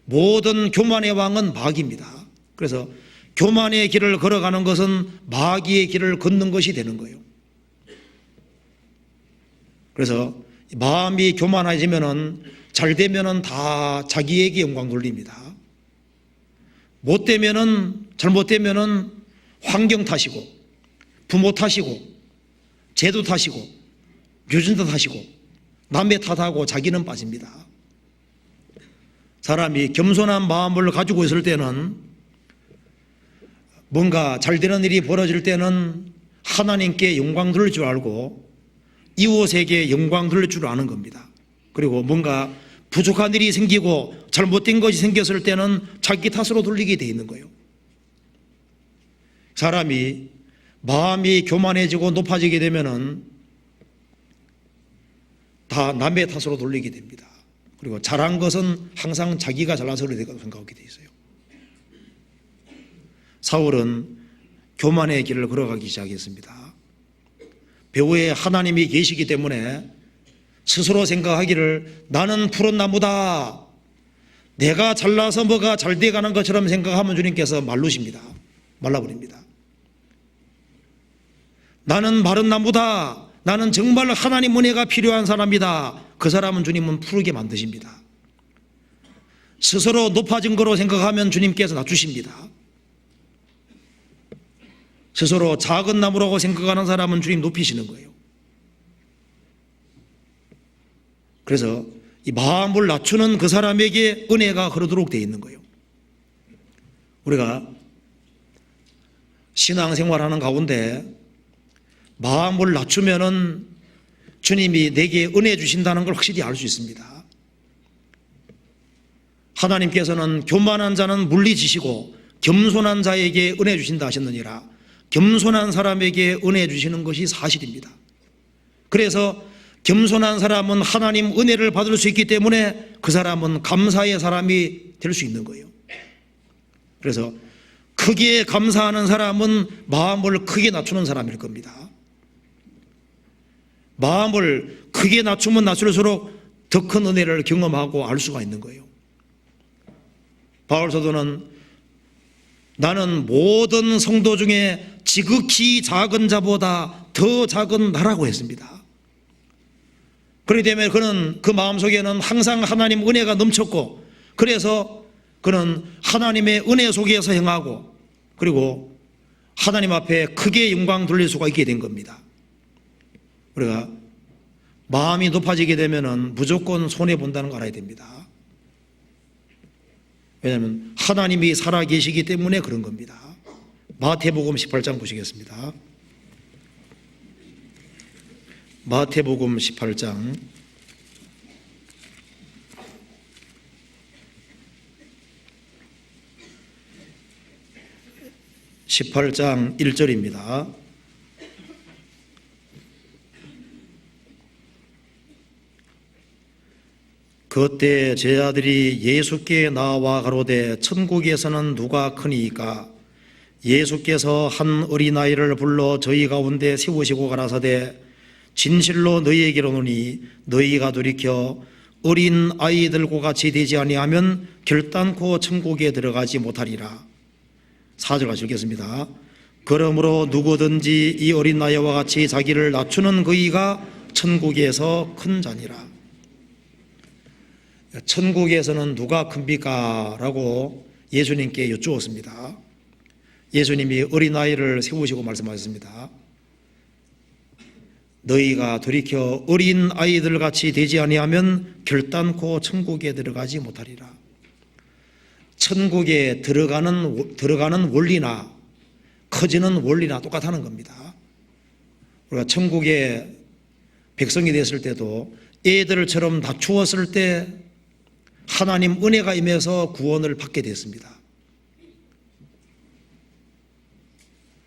[SPEAKER 1] 모든 교만의 왕은 마귀입니다. 그래서 교만의 길을 걸어가는 것은 마귀의 길을 걷는 것이 되는 거예요. 그래서 마음이 교만해지면은 잘 되면은 다 자기에게 영광 돌립니다. 못 되면은, 잘못되면은 환경 탓이고, 부모 탓이고, 제도 탓이고, 유전자 탓이고, 남의 탓하고 자기는 빠집니다. 사람이 겸손한 마음을 가지고 있을 때는 뭔가 잘 되는 일이 벌어질 때는 하나님께 영광 돌릴 줄 알고 이웃에게 영광 돌릴 줄 아는 겁니다. 그리고 뭔가 부족한 일이 생기고 잘못된 것이 생겼을 때는 자기 탓으로 돌리게 돼 있는 거예요. 사람이 마음이 교만해지고 높아지게 되면은 다 남의 탓으로 돌리게 됩니다. 그리고 잘한 것은 항상 자기가 잘나서 그렇다고 생각하게 돼 있어요. 사울은 교만의 길을 걸어가기 시작했습니다. 배후에 하나님이 계시기 때문에 스스로 생각하기를 나는 푸른 나무다, 내가 잘나서 뭐가 잘 돼가는 것처럼 생각하면 주님께서 말라버립니다. 나는 마른 나무다, 나는 정말 하나님 은혜가 필요한 사람이다, 그 사람은 주님은 푸르게 만드십니다. 스스로 높아진 거로 생각하면 주님께서 낮추십니다. 스스로 작은 나무라고 생각하는 사람은 주님 높이시는 거예요. 그래서 이 마음을 낮추는 그 사람에게 은혜가 흐르도록 되어 있는 거예요. 우리가 신앙생활하는 가운데 마음을 낮추면은 주님이 내게 은혜 주신다는 걸 확실히 알 수 있습니다. 하나님께서는 교만한 자는 물리치시고 겸손한 자에게 은혜 주신다 하셨느니라. 겸손한 사람에게 은혜 주시는 것이 사실입니다. 그래서 겸손한 사람은 하나님 은혜를 받을 수 있기 때문에 그 사람은 감사의 사람이 될 수 있는 거예요. 그래서 크게 감사하는 사람은 마음을 크게 낮추는 사람일 겁니다. 마음을 크게 낮추면 낮출수록 더 큰 은혜를 경험하고 알 수가 있는 거예요. 바울 사도는 나는 모든 성도 중에 지극히 작은 자보다 더 작은 나라고 했습니다. 그렇기 때문에 그는 그 마음속에는 항상 하나님 은혜가 넘쳤고, 그래서 그는 하나님의 은혜 속에서 행하고, 그리고 하나님 앞에 크게 영광 돌릴 수가 있게 된 겁니다. 우리가 마음이 높아지게 되면은 무조건 손해본다는 걸 알아야 됩니다. 왜냐하면 하나님이 살아계시기 때문에 그런 겁니다. 마태복음 18장 보시겠습니다. 마태복음 18장 1절입니다. 그때 제자들이 예수께 나와 가로되 천국에서는 누가 크니이까? 예수께서 한 어린아이를 불러 저희 가운데 세우시고 가라사대 진실로 너희에게로 노니 너희가 돌이켜 어린 아이들과 같이 되지 아니하면 결단코 천국에 들어가지 못하리라. 4절 같이 읽겠습니다. 그러므로 누구든지 이 어린 아이와 같이 자기를 낮추는 그이가 천국에서 큰 자니라. 천국에서는 누가 큽니까? 라고 예수님께 여쭈었습니다. 예수님이 어린아이를 세우시고 말씀하셨습니다. 너희가 돌이켜 어린 아이들 같이 되지 아니하면 결단코 천국에 들어가지 못하리라. 천국에 들어가는 원리나 커지는 원리나 똑같다는 겁니다. 우리가 천국에 백성이 됐을 때도 애들처럼 낮추었을 때 하나님 은혜가 임해서 구원을 받게 됐습니다.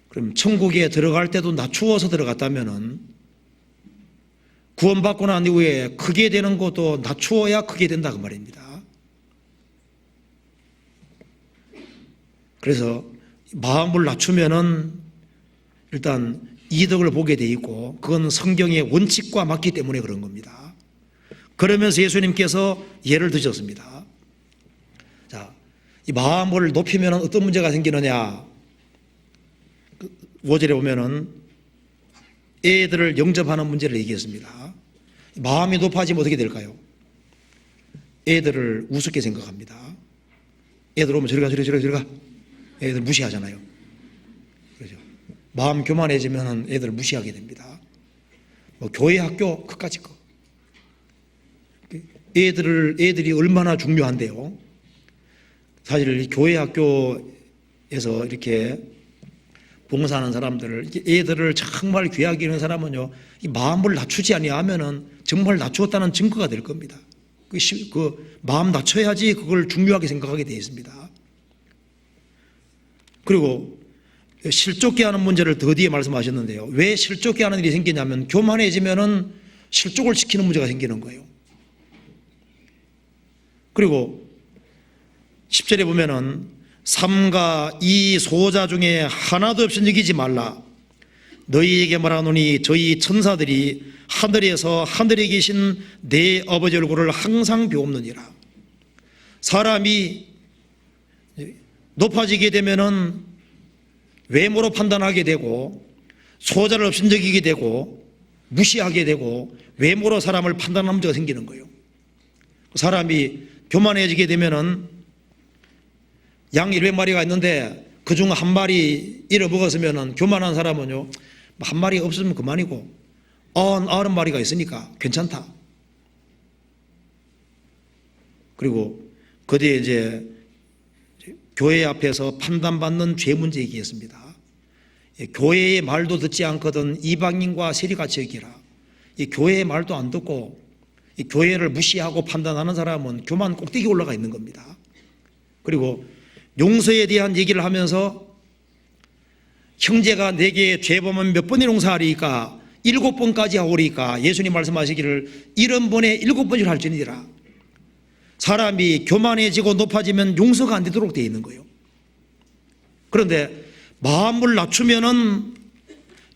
[SPEAKER 1] 그럼 천국에 들어갈 때도 낮추어서 들어갔다면은 구원받고 난 이후에 크게 되는 것도 낮추어야 크게 된다 그 말입니다. 그래서 마음을 낮추면은 일단 이득을 보게 돼 있고, 그건 성경의 원칙과 맞기 때문에 그런 겁니다. 그러면서 예수님께서 예를 드셨습니다. 자, 이 마음을 높이면 어떤 문제가 생기느냐? 5절에 보면은 애들을 영접하는 문제를 얘기했습니다. 마음이 높아지면 어떻게 될까요? 애들을 우습게 생각합니다. 애들 오면 저리 가. 애들 무시하잖아요. 그렇죠. 마음 교만해지면 애들을 무시하게 됩니다. 뭐 교회 학교 그까짓 거. 애들이 얼마나 중요한데요. 사실 교회 학교에서 이렇게 봉사하는 사람들을, 애들을 정말 귀하게 여기는 사람은요, 이 마음을 낮추지 아니하면은 정말 낮추었다는 증거가 될 겁니다. 그 마음 낮춰야지 그걸 중요하게 생각하게 되어 있습니다. 그리고 실족게 하는 문제를 더 뒤에 말씀하셨는데요. 왜 실족게 하는 일이 생기냐면 교만해지면은 실족을 시키는 문제가 생기는 거예요. 그리고 10절에 보면은 삼가 이 소자 중에 하나도 없이 여기지 말라. 너희에게 말하노니 저희 천사들이 하늘에서 하늘에 계신 내 아버지 얼굴을 항상 배웁느니라. 사람이 높아지게 되면은 외모로 판단하게 되고 소자를 업신여기게 되고 무시하게 되고 외모로 사람을 판단하는 문제가 생기는 거예요. 사람이 교만해지게 되면은 양 100마리가 있는데 그중 한 마리 잃어먹었으면은 교만한 사람은요, 한 마리 없으면 그만이고 90마리가 있으니까 괜찮다. 그리고 그 뒤에 이제 교회 앞에서 판단받는 죄 문제 얘기했습니다. 교회의 말도 듣지 않거든 이방인과 세리같이 여기라. 이 교회의 말도 안 듣고 이 교회를 무시하고 판단하는 사람은 교만 꼭대기에 올라가 있는 겁니다. 그리고 용서에 대한 얘기를 하면서 형제가 내게 죄범은 몇 번의 용서하리까? 7번까지 하오리까? 예수님 말씀하시기를 70번에 7번을 할지니라. 사람이 교만해지고 높아지면 용서가 안 되도록 되어 있는 거예요. 그런데 마음을 낮추면은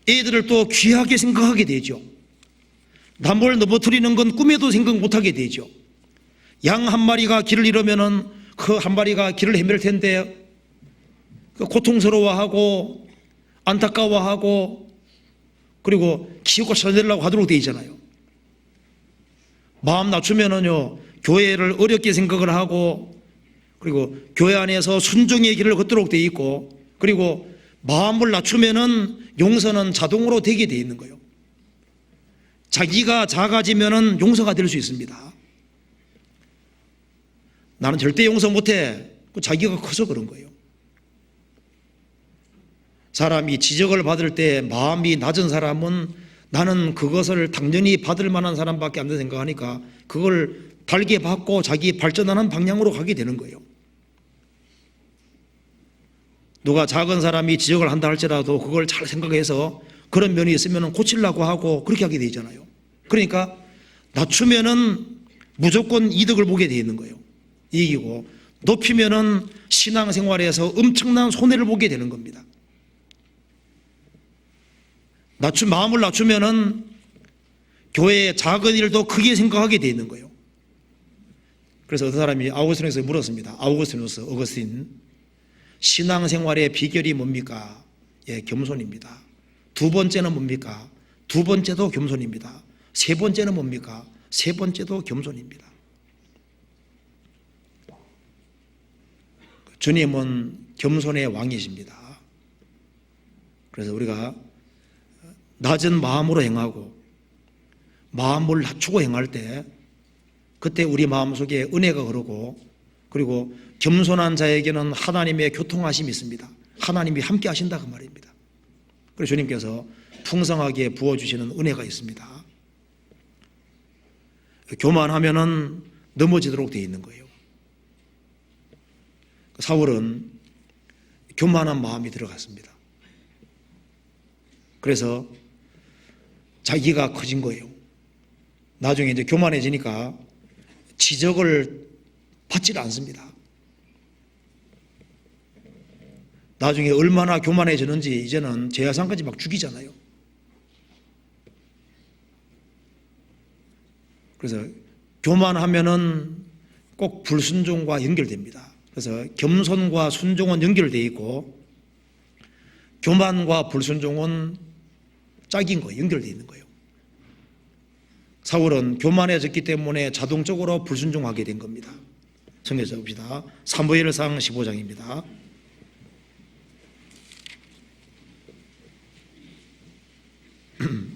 [SPEAKER 1] 애들을 또 귀하게 생각하게 되죠. 남을 넘어뜨리는 건 꿈에도 생각 못하게 되죠. 양 한 마리가 길을 잃으면은 그 한 마리가 길을 헤맬 텐데 고통스러워하고 안타까워하고 그리고 키우고 찾아내려고 하도록 되어 있잖아요. 마음 낮추면은요, 교회를 어렵게 생각을 하고 그리고 교회 안에서 순종의 길을 걷도록 되어 있고 그리고 마음을 낮추면은 용서는 자동으로 되게 되어 있는 거예요. 자기가 작아지면은 용서가 될 수 있습니다. 나는 절대 용서 못해. 자기가 커서 그런 거예요. 사람이 지적을 받을 때 마음이 낮은 사람은 나는 그것을 당연히 받을 만한 사람밖에 안 된다 생각하니까 그걸 달게 받고 자기 발전하는 방향으로 가게 되는 거예요. 누가 작은 사람이 지적을 한다 할지라도 그걸 잘 생각해서 그런 면이 있으면 고치려고 하고 그렇게 하게 되잖아요. 그러니까 낮추면은 무조건 이득을 보게 되어 있는 거예요. 이익이고 높이면은 신앙생활에서 엄청난 손해를 보게 되는 겁니다. 마음을 낮추면은 교회의 작은 일도 크게 생각하게 되어 있는 거예요. 그래서 어떤 사람이 아우구스틴에서 물었습니다. 어거스틴 신앙생활의 비결이 뭡니까? 예, 겸손입니다. 두 번째는 뭡니까? 두 번째도 겸손입니다. 세 번째는 뭡니까? 세 번째도 겸손입니다. 주님은 겸손의 왕이십니다. 그래서 우리가 낮은 마음으로 행하고 마음을 낮추고 행할 때 그때 우리 마음속에 은혜가 흐르고 그리고 겸손한 자에게는 하나님의 교통하심이 있습니다. 하나님이 함께 하신다 그 말입니다. 그래서 주님께서 풍성하게 부어주시는 은혜가 있습니다. 교만하면은 넘어지도록 되어 있는 거예요. 사울은 교만한 마음이 들어갔습니다. 그래서 자기가 커진 거예요. 나중에 이제 교만해지니까 지적을 받지 않습니다. 나중에 얼마나 교만해지는지 이제는 제사상까지 막 죽이잖아요. 그래서 교만하면은 꼭 불순종과 연결됩니다. 그래서 겸손과 순종은 연결되어 있고 교만과 불순종은 짝인 거예요. 연결되어 있는 거예요. 사울은 교만해졌기 때문에 자동적으로 불순종하게 된 겁니다. 성경에서 봅시다. 사무엘상 15장입니다.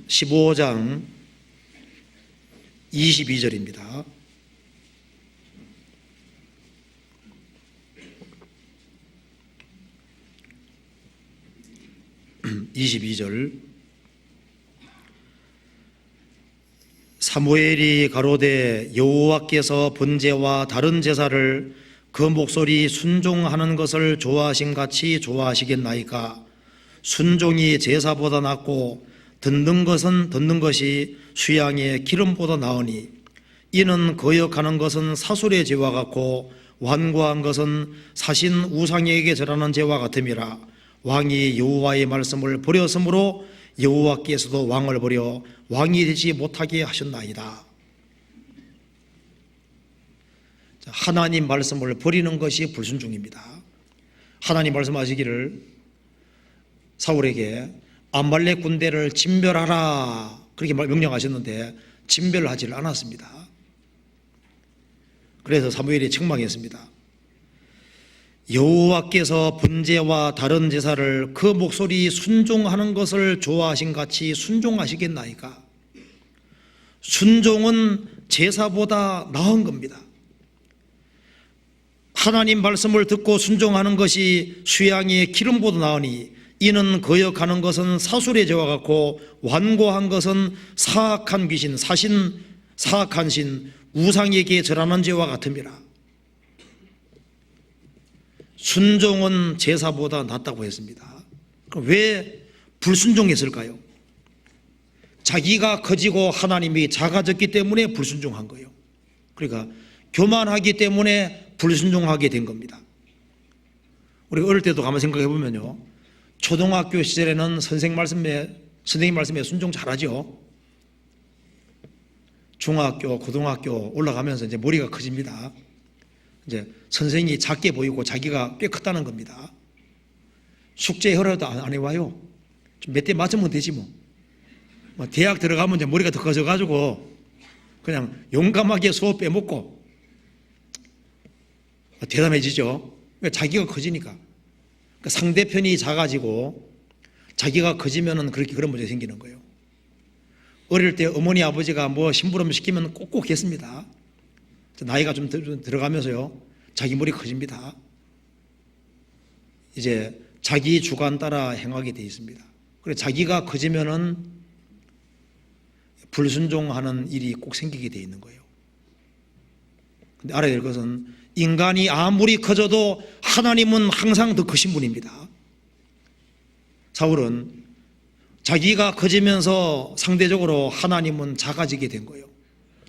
[SPEAKER 1] 15장 22절입니다. 22절 사무엘이 가로되 여호와께서 번제와 다른 제사를 그 목소리 순종하는 것을 좋아하신 같이 좋아하시겠나이까. 순종이 제사보다 낫고 듣는 것이 수양의 기름보다 나으니 이는 거역하는 것은 사술의 죄와 같고 완고한 것은 사신 우상에게 절하는 죄와 같음이라. 왕이 여호와의 말씀을 버렸으므로 여호와께서도 왕을 버려 왕이 되지 못하게 하셨나이다. 하나님 말씀을 버리는 것이 불순종입니다. 하나님 말씀하시기를 사울에게 아말렉 군대를 진멸하라 그렇게 명령하셨는데 진멸하지를 않았습니다. 그래서 사무엘이 책망했습니다. 여호와께서 번제와 다른 제사를 그 목소리 순종하는 것을 좋아하신 같이 순종하시겠나이까. 순종은 제사보다 나은 겁니다. 하나님 말씀을 듣고 순종하는 것이 수양의 기름보다 나으니 이는 거역하는 것은 사술의 죄와 같고 완고한 것은 사악한 귀신 사악한 신 우상에게 절하는 죄와 같음이라. 순종은 제사보다 낫다고 했습니다. 그럼 왜 불순종했을까요? 자기가 커지고 하나님이 작아졌기 때문에 불순종한 거예요. 그러니까 교만하기 때문에 불순종하게 된 겁니다. 우리가 어릴 때도 가만 생각해 보면요, 초등학교 시절에는 선생님 말씀에 순종 잘하죠. 중학교, 고등학교 올라가면서 이제 머리가 커집니다. 이제 선생님이 작게 보이고 자기가 꽤 컸다는 겁니다. 숙제 허라도 안 해와요. 좀 몇 대 맞으면 되지 뭐. 대학 들어가면 이제 머리가 더 커져가지고 그냥 용감하게 수업 빼먹고 대담해지죠. 자기가 커지니까. 그러니까 상대편이 작아지고 자기가 커지면은 그런 문제 생기는 거예요. 어릴 때 어머니 아버지가 뭐 심부름 시키면 꼭꼭 했습니다. 나이가 좀 들어가면서요, 자기 머리 커집니다. 이제 자기 주관 따라 행하게 되어 있습니다. 그래서 자기가 커지면은 불순종하는 일이 꼭 생기게 되어 있는 거예요. 근데 알아야 될 것은 인간이 아무리 커져도 하나님은 항상 더 크신 분입니다. 사울은 자기가 커지면서 상대적으로 하나님은 작아지게 된 거예요.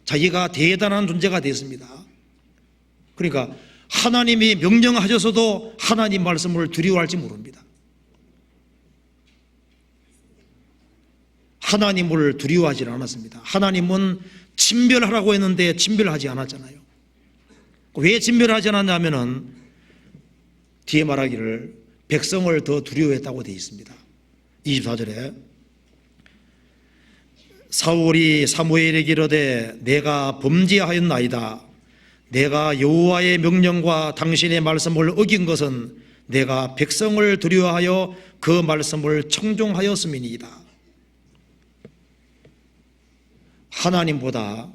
[SPEAKER 1] 자기가 대단한 존재가 됐습니다. 그러니까 하나님이 명령하셔서도 하나님 말씀을 두려워할지 모릅니다. 하나님을 두려워하지 않았습니다. 하나님은 진멸하라고 했는데 진멸하지 않았잖아요. 왜 진멸하지 않았냐면은 뒤에 말하기를 백성을 더 두려워했다고 되어 있습니다. 24절에 사울이 사무엘에게 이르되 내가 범죄하였나이다. 내가 여호와의 명령과 당신의 말씀을 어긴 것은 내가 백성을 두려워하여 그 말씀을 청종하였음이니이다. 하나님보다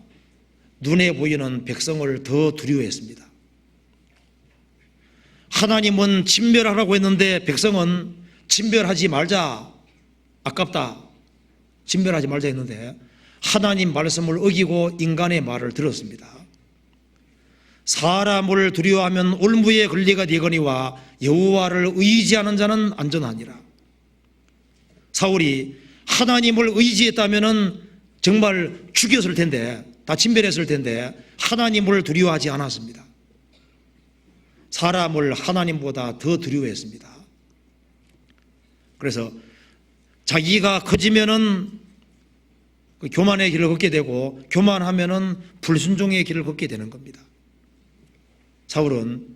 [SPEAKER 1] 눈에 보이는 백성을 더 두려워했습니다. 하나님은 진멸하라고 했는데 백성은 진멸하지 말자, 아깝다, 진멸하지 말자 했는데 하나님 말씀을 어기고 인간의 말을 들었습니다. 사람을 두려워하면 올무에 걸리가 되거니와 여호와를 의지하는 자는 안전하니라. 사울이 하나님을 의지했다면 정말 죽였을 텐데, 다 진멸했을 텐데 하나님을 두려워하지 않았습니다. 사람을 하나님보다 더 두려워했습니다. 그래서 자기가 커지면은 그 교만의 길을 걷게 되고, 교만하면은 불순종의 길을 걷게 되는 겁니다. 사울은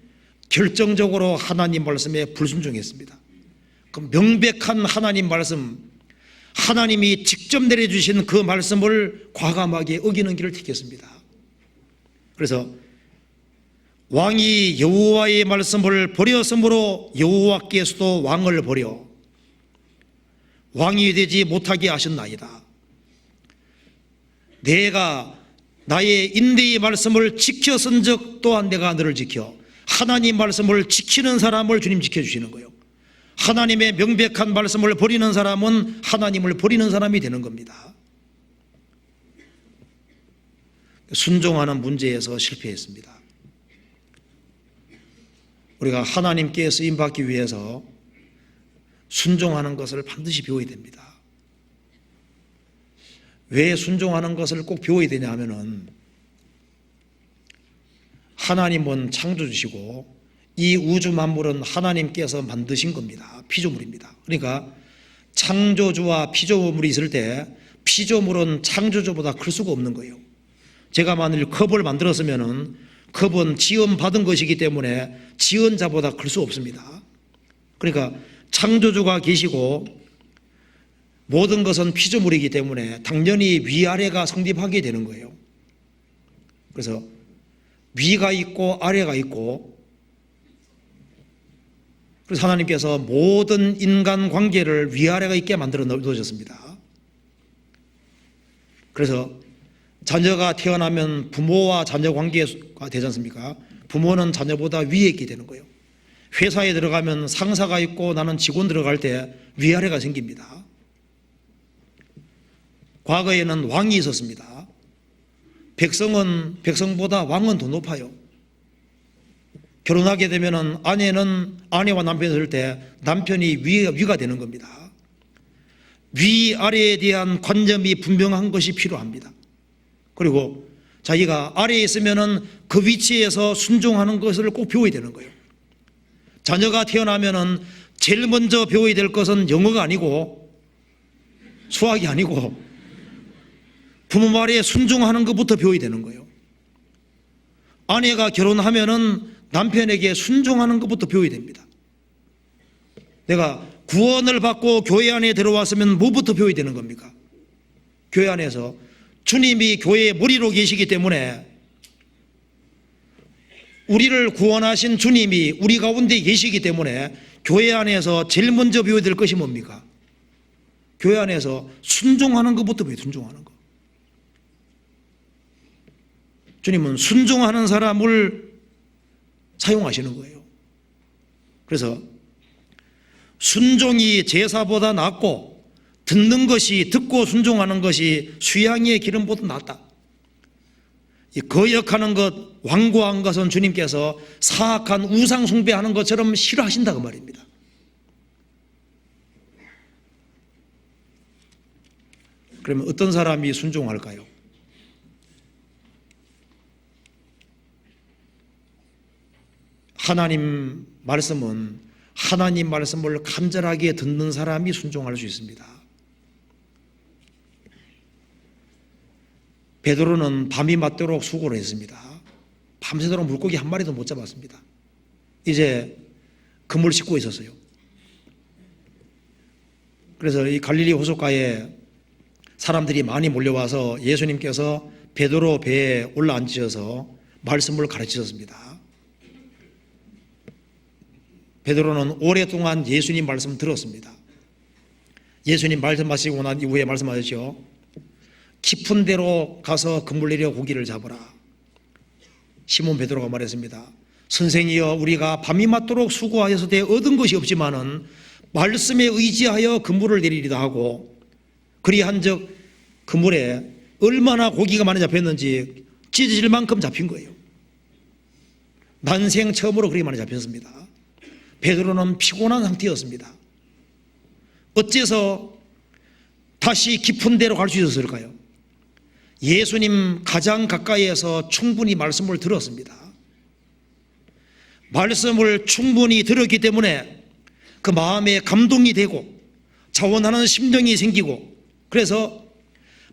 [SPEAKER 1] 결정적으로 하나님 말씀에 불순종했습니다. 그 명백한 하나님 말씀, 하나님이 직접 내려주신 그 말씀을 과감하게 어기는 길을 택했습니다. 그래서 왕이 여호와의 말씀을 버렸으므로 여호와께서도 왕을 버려 왕이 되지 못하게 하셨나이다. 내가 나의 인내의 말씀을 지켰은즉 또한 내가 너를 지켜. 하나님 말씀을 지키는 사람을 주님 지켜주시는 거예요. 하나님의 명백한 말씀을 버리는 사람은 하나님을 버리는 사람이 되는 겁니다. 순종하는 문제에서 실패했습니다. 우리가 하나님께 쓰임받기 위해서 순종하는 것을 반드시 배워야 됩니다. 왜 순종하는 것을 꼭 배워야 되냐 하면은, 하나님은 창조주시고 이 우주 만물은 하나님께서 만드신 겁니다. 피조물입니다. 그러니까 창조주와 피조물이 있을 때 피조물은 창조주보다 클 수가 없는 거예요. 제가 만일 컵을 만들었으면은 컵은 지음받은 것이기 때문에 지은 자보다 클 수 없습니다. 그러니까 창조주가 계시고 모든 것은 피조물이기 때문에 당연히 위아래가 성립하게 되는 거예요. 그래서 위가 있고 아래가 있고, 그래서 하나님께서 모든 인간 관계를 위아래가 있게 만들어 놓으셨습니다. 그래서 자녀가 태어나면 부모와 자녀 관계가 되지 않습니까? 부모는 자녀보다 위에 있게 되는 거예요. 회사에 들어가면 상사가 있고 나는 직원 들어갈 때 위아래가 생깁니다. 과거에는 왕이 있었습니다. 백성보다 왕은 더 높아요. 결혼하게 되면 아내는 아내와 남편이 있을 때 남편이 위가 되는 겁니다. 위아래에 대한 관점이 분명한 것이 필요합니다. 그리고 자기가 아래에 있으면 그 위치에서 순종하는 것을 꼭 배워야 되는 거예요. 자녀가 태어나면 제일 먼저 배워야 될 것은 영어가 아니고 수학이 아니고 부모 말에 순종하는 것부터 배워야 되는 거예요. 아내가 결혼하면 남편에게 순종하는 것부터 배워야 됩니다. 내가 구원을 받고 교회 안에 들어왔으면 뭐부터 배워야 되는 겁니까? 교회 안에서 주님이 교회의 머리로 계시기 때문에 우리를 구원하신 주님이 우리 가운데 계시기 때문에 교회 안에서 제일 먼저 배워야 될 것이 뭡니까? 교회 안에서 순종하는 것부터 배워요. 순종하는 것. 주님은 순종하는 사람을 사용하시는 거예요. 그래서 순종이 제사보다 낫고 듣고 순종하는 것이 수양의 기름보다 낫다. 이 거역하는 것, 완고한 것은 주님께서 사악한 우상 숭배하는 것처럼 싫어하신다 그 말입니다. 그러면 어떤 사람이 순종할까요? 하나님 말씀은 하나님 말씀을 간절하게 듣는 사람이 순종할 수 있습니다. 베드로는 밤이 맞도록 수고를 했습니다. 밤새도록 물고기 한 마리도 못 잡았습니다. 이제 그물 씻고 있었어요. 그래서 이 갈릴리 호숫가에 사람들이 많이 몰려와서 예수님께서 베드로 배에 올라앉으셔서 말씀을 가르치셨습니다. 베드로는 오랫동안 예수님 말씀 들었습니다. 예수님 말씀하시고 난 이후에 말씀하셨죠. 깊은 데로 가서 그물 내려 고기를 잡으라. 시몬 베드로가 말했습니다. 선생이여, 우리가 밤이 맞도록 수고하여서 대 얻은 것이 없지만은 말씀에 의지하여 그물을 내리리다 하고, 그리한즉 그물에 얼마나 고기가 많이 잡혔는지 찢어질 만큼 잡힌 거예요. 난생 처음으로 그렇게 많이 잡혔습니다. 베드로는 피곤한 상태였습니다. 어째서 다시 깊은 데로 갈 수 있었을까요? 예수님 가장 가까이에서 충분히 말씀을 들었습니다. 말씀을 충분히 들었기 때문에 그 마음에 감동이 되고 자원하는 심정이 생기고, 그래서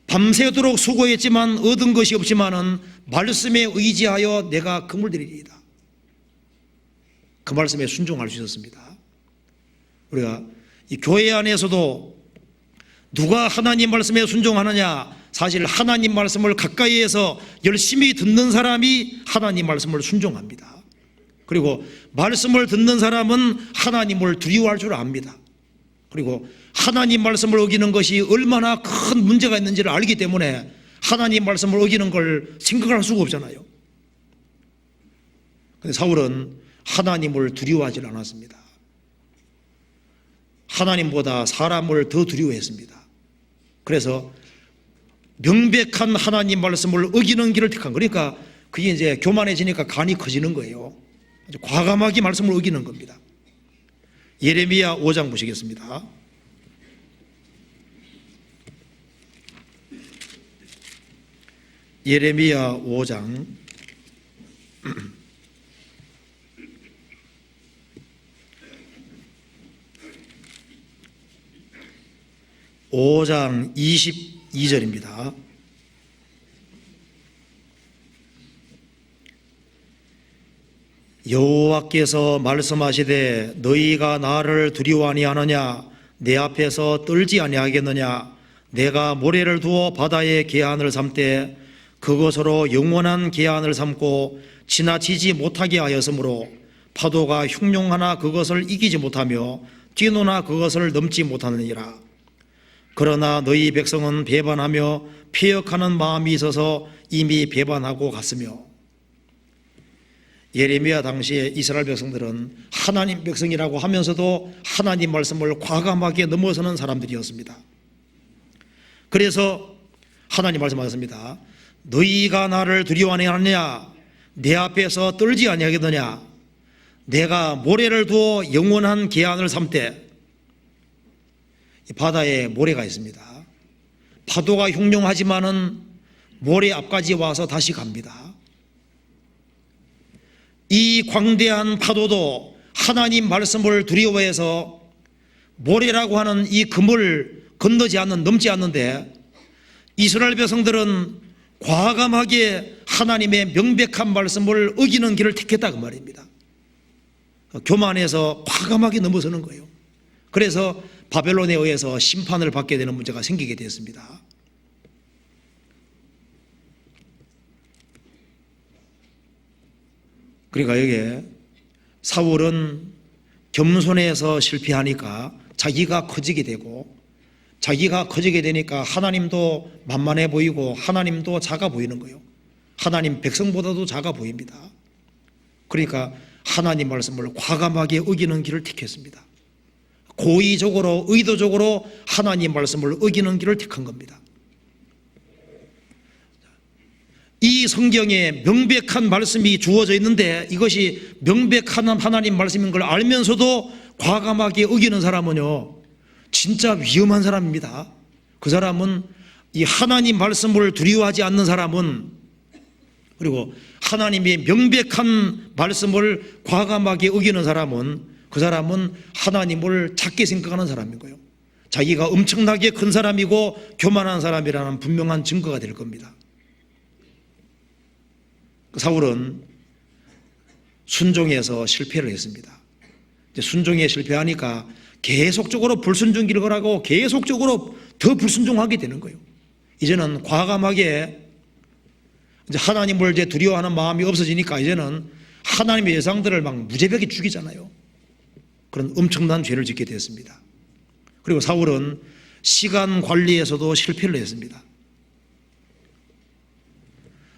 [SPEAKER 1] 밤새도록 수고했지만 얻은 것이 없지만은 말씀에 의지하여 내가 금을 드리리이다. 그 말씀에 순종할 수 있었습니다. 우리가 이 교회 안에서도 누가 하나님 말씀에 순종하느냐, 사실 하나님 말씀을 가까이에서 열심히 듣는 사람이 하나님 말씀을 순종합니다. 그리고 말씀을 듣는 사람은 하나님을 두려워할 줄 압니다. 그리고 하나님 말씀을 어기는 것이 얼마나 큰 문제가 있는지를 알기 때문에 하나님 말씀을 어기는 걸 생각할 수가 없잖아요. 그런데 사울은 하나님을 두려워하지 않았습니다. 하나님보다 사람을 더 두려워했습니다. 그래서 명백한 하나님 말씀을 어기는 길을 택한, 그러니까 그게 이제 교만해지니까 간이 커지는 거예요. 아주 과감하게 말씀을 어기는 겁니다. 예레미야 5장 보시겠습니다. 예레미야 5장 5장 22절입니다. 여호와께서 말씀하시되 너희가 나를 두려워하니 하느냐, 내 앞에서 떨지 아니하겠느냐. 내가 모래를 두어 바다의 계한을 삼되 그것으로 영원한 계한을 삼고 지나치지 못하게 하였으므로 파도가 흉룡하나 그것을 이기지 못하며 뛰노나 그것을 넘지 못하느니라. 그러나 너희 백성은 배반하며 폐역하는 마음이 있어서 이미 배반하고 갔으며. 예레미야 당시에 이스라엘 백성들은 하나님 백성이라고 하면서도 하나님 말씀을 과감하게 넘어서는 사람들이었습니다. 그래서 하나님 말씀하셨습니다. 너희가 나를 두려워하니 하느냐, 내 앞에서 떨지 아니하겠느냐. 내가 모래를 두어 영원한 계한을 삼되, 바다에 모래가 있습니다. 파도가 흉룡하지만은 모래 앞까지 와서 다시 갑니다. 이 광대한 파도도 하나님 말씀을 두려워해서 모래라고 하는 이 금을 넘지 않는데, 이스라엘 백성들은 과감하게 하나님의 명백한 말씀을 어기는 길을 택했다 그 말입니다. 교만해서 과감하게 넘어서는 거예요. 그래서 바벨론에 의해서 심판을 받게 되는 문제가 생기게 되었습니다. 그러니까 여기에 사울은 겸손해서 실패하니까 자기가 커지게 되고, 자기가 커지게 되니까 하나님도 만만해 보이고 하나님도 작아 보이는 거예요. 하나님 백성보다도 작아 보입니다. 그러니까 하나님 말씀을 과감하게 어기는 길을 택했습니다. 고의적으로 의도적으로 하나님 말씀을 어기는 길을 택한 겁니다. 이 성경에 명백한 말씀이 주어져 있는데 이것이 명백한 하나님 말씀인 걸 알면서도 과감하게 어기는 사람은요, 진짜 위험한 사람입니다. 그 사람은, 이 하나님 말씀을 두려워하지 않는 사람은, 그리고 하나님의 명백한 말씀을 과감하게 어기는 사람은, 그 사람은 하나님을 작게 생각하는 사람인 거예요. 자기가 엄청나게 큰 사람이고 교만한 사람이라는 분명한 증거가 될 겁니다. 사울은 순종해서 실패를 했습니다. 순종에 실패하니까 계속적으로 불순종기를 걸하고 계속적으로 더 불순종하게 되는 거예요. 이제는 과감하게 이제 하나님을 이제 두려워하는 마음이 없어지니까 이제는 하나님의 예상들을 막 무자비하게 죽이잖아요. 그런 엄청난 죄를 짓게 되었습니다. 그리고 사울은 시간 관리에서도 실패를 했습니다.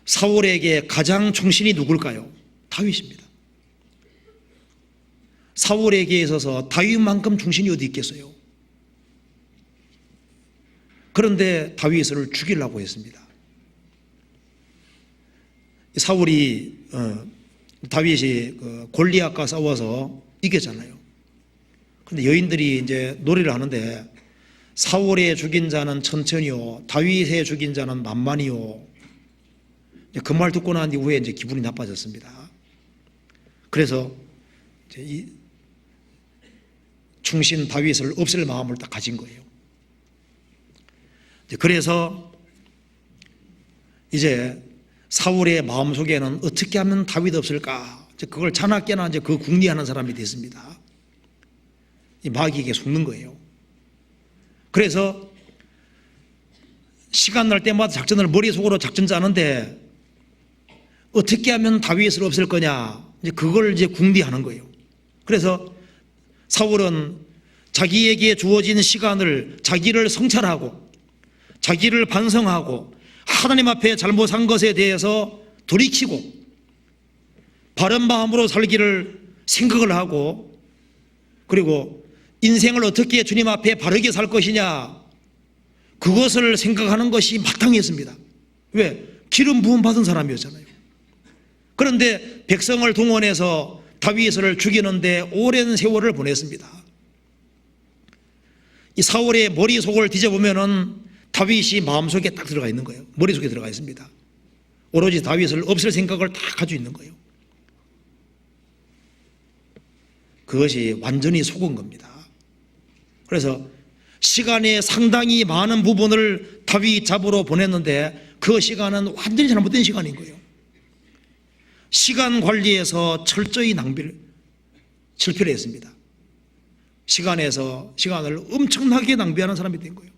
[SPEAKER 1] 사울에게 가장 충신이 누굴까요? 다윗입니다. 사울에게 있어서 다윗만큼 충신이 어디 있겠어요? 그런데 다윗을 죽이려고 했습니다. 사울이 다윗이 골리앗과 싸워서 이겼잖아요. 그런데 여인들이 이제 노래를 하는데, 사울의 죽인 자는 천천히요, 다윗의 죽인 자는 만만히요. 그 말 듣고 난 이후에 이제 기분이 나빠졌습니다. 그래서 이제 이 충신 다윗을 없앨 마음을 딱 가진 거예요. 그래서 이제 사울의 마음속에는 어떻게 하면 다윗 없을까? 그걸 자나깨나 이제 그 궁리하는 사람이 됐습니다. 이 마귀에게 속는 거예요. 그래서 시간 날 때마다 작전을 머릿속으로 작전 짜는데 어떻게 하면 다윗을 없앨 거냐? 이제 그걸 이제 궁리하는 거예요. 그래서 사울은 자기에게 주어진 시간을 자기를 성찰하고 자기를 반성하고 하나님 앞에 잘못한 것에 대해서 돌이키고 바른 마음으로 살기를 생각을 하고 그리고 인생을 어떻게 주님 앞에 바르게 살 것이냐 그것을 생각하는 것이 마땅했습니다. 왜? 기름 부음 받은 사람이었잖아요. 그런데 백성을 동원해서 다윗을 죽이는데 오랜 세월을 보냈습니다. 이 사울의 머릿속을 뒤져보면은 다윗이 마음속에 딱 들어가 있는 거예요. 머릿속에 들어가 있습니다. 오로지 다윗을 없앨 생각을 다 가지고 있는 거예요. 그것이 완전히 속은 겁니다. 그래서 시간의 상당히 많은 부분을 다윗 잡으러 보냈는데 그 시간은 완전히 잘못된 시간인 거예요. 시간 관리에서 철저히 실패를 했습니다. 시간을 엄청나게 낭비하는 사람이 된 거예요.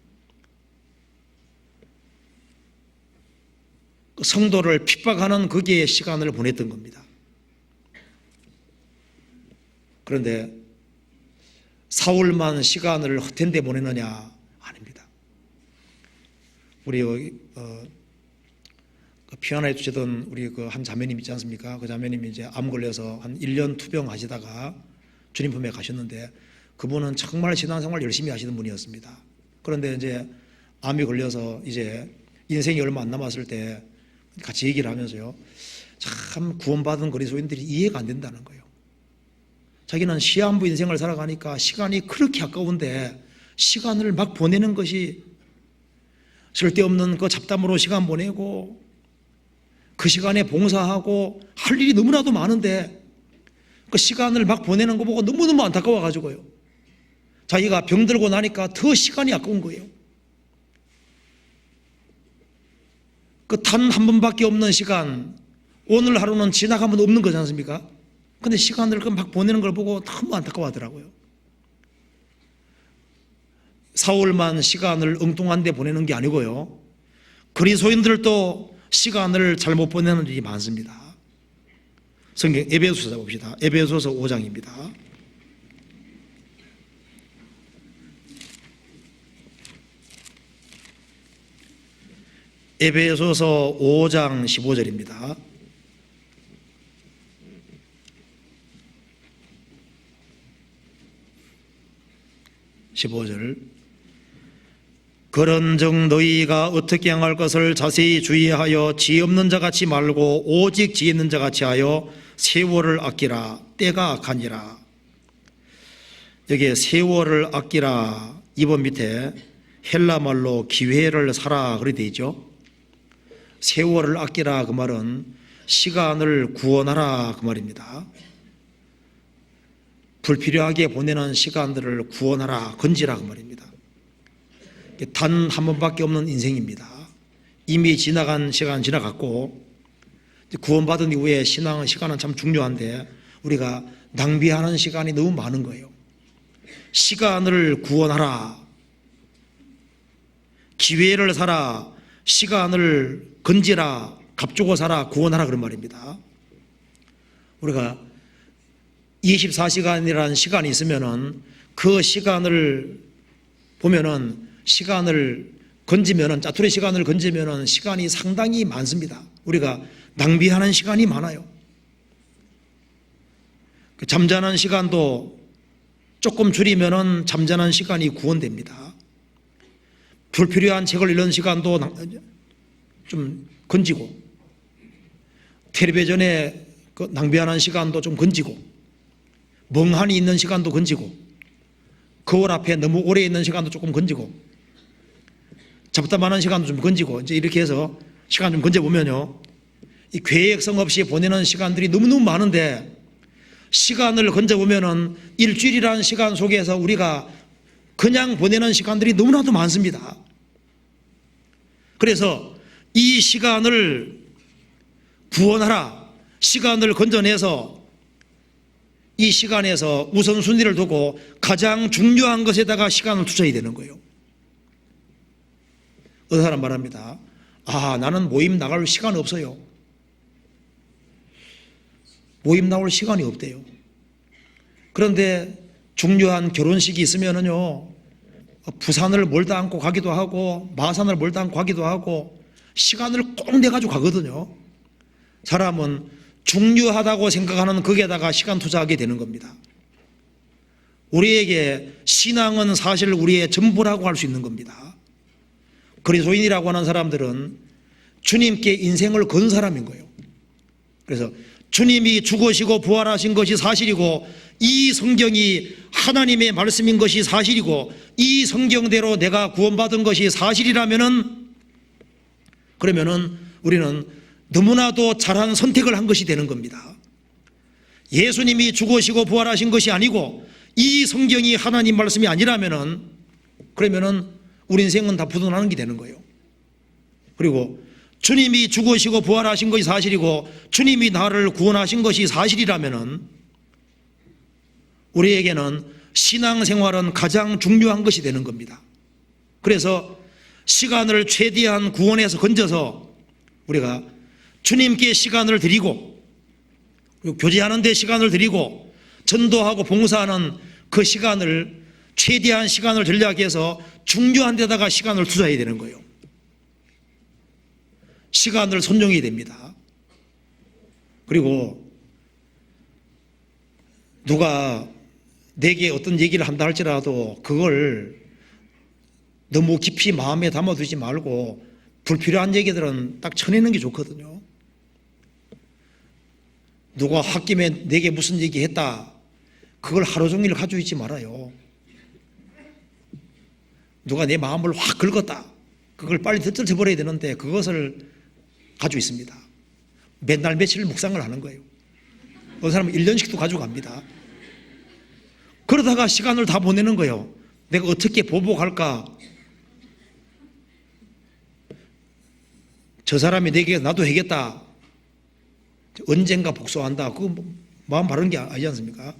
[SPEAKER 1] 성도를 핍박하는 거기에 시간을 보냈던 겁니다. 그런데 사울만 시간을 헛된 데 보내느냐? 아닙니다. 우리 피아노에 주시던 우리 그 한 자매님 있지 않습니까? 그 자매님이 이제 암 걸려서 한 1년 투병 하시다가 주님 품에 가셨는데 그분은 정말 신앙생활 열심히 하시던 분이었습니다. 그런데 이제 암이 걸려서 이제 인생이 얼마 안 남았을 때 같이 얘기를 하면서요. 참 구원받은 그리스도인들이 이해가 안 된다는 거예요. 자기는 시한부 인생을 살아가니까 시간이 그렇게 아까운데 시간을 막 보내는 것이 쓸데없는 그 잡담으로 시간 보내고 그 시간에 봉사하고 할 일이 너무나도 많은데 그 시간을 막 보내는 거 보고 너무너무 안타까워가지고요. 자기가 병들고 나니까 더 시간이 아까운 거예요. 그 단 한 번밖에 없는 시간, 오늘 하루는 지나가면 없는 거지 않습니까? 근데 시간을 막 보내는 걸 보고 너무 안타까워하더라고요. 사울만 시간을 엉뚱한 데 보내는 게 아니고요. 그리스도인들도 시간을 잘못 보내는 일이 많습니다. 성경 에베소서 봅시다. 에베소서 5장입니다. 에베소서 5장 15절입니다. 그런즉 너희가 어떻게 행할 것을 자세히 주의하여 지혜 없는 자같이 말고 오직 지혜 있는 자같이 하여 세월을 아끼라. 때가 악하니라. 여기에 세월을 아끼라 2번 밑에 헬라말로 기회를 사라 그렇게 되어 있죠. 세월을 아끼라 그 말은 시간을 구원하라 그 말입니다. 불필요하게 보내는 시간들을 구원하라, 건지라 그 말입니다. 단 한 번밖에 없는 인생입니다. 이미 지나간 시간 지나갔고 구원받은 이후에 신앙의 시간은 참 중요한데 우리가 낭비하는 시간이 너무 많은 거예요. 시간을 구원하라, 기회를 사라, 시간을 건지라, 값주고 사라, 구원하라 그런 말입니다. 우리가 24시간이라는 시간이 있으면은 그 시간을 보면은 시간을 건지면은 짜투리 시간을 건지면은 시간이 상당히 많습니다. 우리가 낭비하는 시간이 많아요. 잠자는 시간도 조금 줄이면은 잠자는 시간이 구원됩니다. 불필요한 책을 읽는 시간도 좀 건지고 텔레비전에 낭비하는 시간도 좀 건지고 멍하니 있는 시간도 건지고 거울 앞에 너무 오래 있는 시간도 조금 건지고 잡담하는 시간도 좀 건지고 이제 이렇게 해서 시간 좀 건져보면요. 이 계획성 없이 보내는 시간들이 너무너무 많은데 시간을 건져보면은 일주일이라는 시간 속에서 우리가 그냥 보내는 시간들이 너무나도 많습니다. 그래서 이 시간을 구원하라, 시간을 건져내서 이 시간에서 우선순위를 두고 가장 중요한 것에다가 시간을 투자해야 되는 거예요. 어떤 사람 말합니다. 나는 모임 나갈 시간이 없어요. 모임 나올 시간이 없대요. 그런데 중요한 결혼식이 있으면은요, 부산을 몰다 않고 가기도 하고 마산을 몰다 않고 가기도 하고 시간을 꼭 내가지고 가거든요. 사람은 중요하다고 생각하는 거기에다가 시간 투자하게 되는 겁니다. 우리에게 신앙은 사실 우리의 전부라고 할 수 있는 겁니다. 그리스도인이라고 하는 사람들은 주님께 인생을 건 사람인 거예요. 그래서 주님이 죽으시고 부활하신 것이 사실이고 이 성경이 하나님의 말씀인 것이 사실이고 이 성경대로 내가 구원받은 것이 사실이라면은, 그러면은 우리는 너무나도 잘한 선택을 한 것이 되는 겁니다. 예수님이 죽으시고 부활하신 것이 아니고 이 성경이 하나님 말씀이 아니라면은, 그러면은 우리 인생은 다 부도나는 게 되는 거예요. 그리고 주님이 죽으시고 부활하신 것이 사실이고 주님이 나를 구원하신 것이 사실이라면은 우리에게는 신앙생활은 가장 중요한 것이 되는 겁니다. 그래서 시간을 최대한 구원해서 건져서 우리가 주님께 시간을 드리고 교제하는 데 시간을 드리고 전도하고 봉사하는 그 시간을 최대한 시간을 전략하기 위해서 중요한 데다가 시간을 투자해야 되는 거예요. 시간을 선정해야 됩니다. 그리고 누가 내게 어떤 얘기를 한다 할지라도 그걸 너무 깊이 마음에 담아두지 말고 불필요한 얘기들은 딱 쳐내는 게 좋거든요. 누가 홧김에 내게 무슨 얘기 했다, 그걸 하루 종일 가지고 있지 말아요. 누가 내 마음을 확 긁었다, 그걸 빨리 던져버려야 되는데 그것을 가지고 있습니다. 맨날 며칠 묵상을 하는 거예요. 어떤 사람은 1년씩도 가지고 갑니다. 그러다가 시간을 다 보내는 거예요. 내가 어떻게 보복할까? 저 사람이 내게 나도 해겠다, 언젠가 복수한다, 그거 마음 바른 게 아니지 않습니까?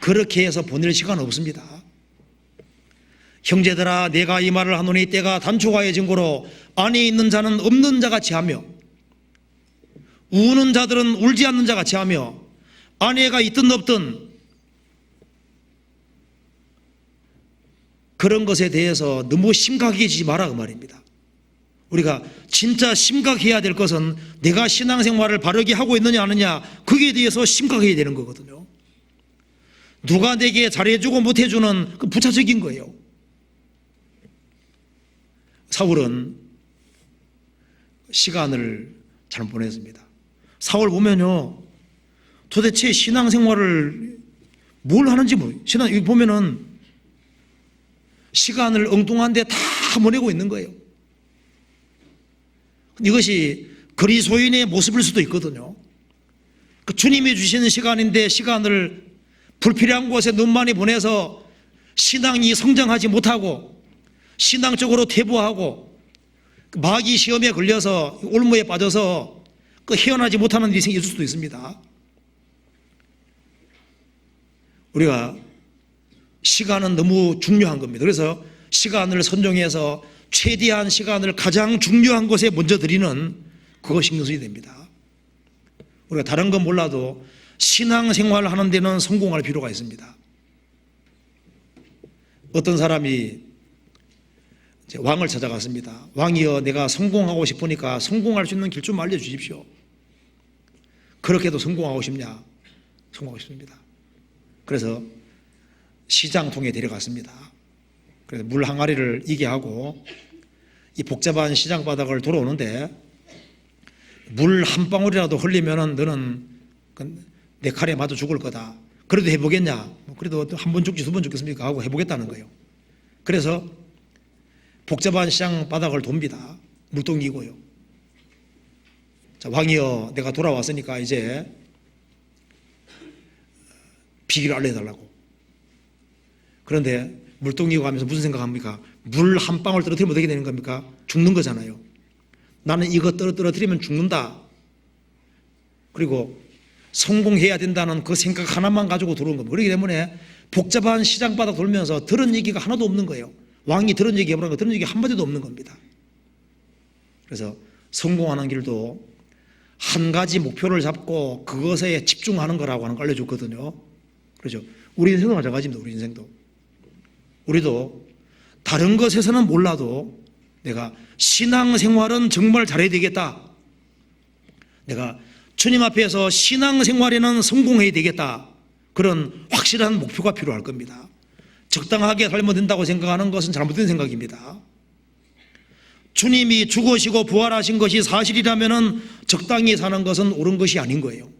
[SPEAKER 1] 그렇게 해서 보낼 시간 없습니다. 형제들아, 내가 이 말을 하노니 때가 단초가의 증거로 안에 있는 자는 없는 자같이 하며 우는 자들은 울지 않는 자같이 하며 아내가 있든 없든 그런 것에 대해서 너무 심각해지지 마라, 그 말입니다. 우리가 진짜 심각해야 될 것은 내가 신앙생활을 바르게 하고 있느냐 안 하느냐, 거기에 대해서 심각해야 되는 거거든요. 누가 내게 잘해주고 못해주는 그 부차적인 거예요. 사울은 시간을 잘 보냈습니다. 사울 보면요, 도대체 신앙생활을 뭘 하는지 신앙 여기 보면은 시간을 엉뚱한 데 다 보내고 있는 거예요. 이것이 그리스도인의 모습일 수도 있거든요. 그 주님이 주시는 시간인데 시간을 불필요한 곳에 너무 많이 보내서 신앙이 성장하지 못하고 신앙적으로 퇴보하고 마귀 시험에 걸려서 올무에 빠져서 그 헤어나지 못하는 일이 생길 수도 있습니다. 우리가 시간은 너무 중요한 겁니다. 그래서 시간을 선정해서 최대한 시간을 가장 중요한 것에 먼저 드리는 그거 신경 써야 됩니다. 우리가 다른 건 몰라도 신앙생활을 하는 데는 성공할 필요가 있습니다. 어떤 사람이 왕을 찾아갔습니다. 왕이여, 내가 성공하고 싶으니까 성공할 수 있는 길 좀 알려주십시오. 그렇게도 성공하고 싶냐? 성공하고 싶습니다. 그래서 시장통에 데려갔습니다. 그래서 물 항아리를 이게 하고 이 복잡한 시장 바닥을 돌아오는데 물 한 방울이라도 흘리면은 너는 내 칼에 맞아 죽을 거다. 그래도 해보겠냐? 그래도 한 번 죽지 두 번 죽겠습니까? 하고 해보겠다는 거예요. 그래서 복잡한 시장 바닥을 돕니다. 물동이고요. 자, 왕이여, 내가 돌아왔으니까 이제 비기를 알려달라고. 그런데 물동이고 하면서 무슨 생각합니까? 물 한 방울 떨어뜨리면 어떻게 되는 겁니까? 죽는 거잖아요. 나는 이거 떨어뜨리면 죽는다. 그리고 성공해야 된다는 그 생각 하나만 가지고 들어온 겁니다. 그렇기 때문에 복잡한 시장바닥 돌면서 들은 얘기가 하나도 없는 거예요. 왕이 들은 얘기 해보라는 거 들은 얘기 한마디도 없는 겁니다. 그래서 성공하는 길도 한 가지 목표를 잡고 그것에 집중하는 거라고 하는 걸 알려줬거든요. 그렇죠? 우리 인생도 마찬가지입니다. 우리 인생도. 우리도 다른 것에서는 몰라도 내가 신앙생활은 정말 잘해야 되겠다. 내가 주님 앞에서 신앙생활에는 성공해야 되겠다. 그런 확실한 목표가 필요할 겁니다. 적당하게 살면 된다고 생각하는 것은 잘못된 생각입니다. 주님이 죽으시고 부활하신 것이 사실이라면 적당히 사는 것은 옳은 것이 아닌 거예요.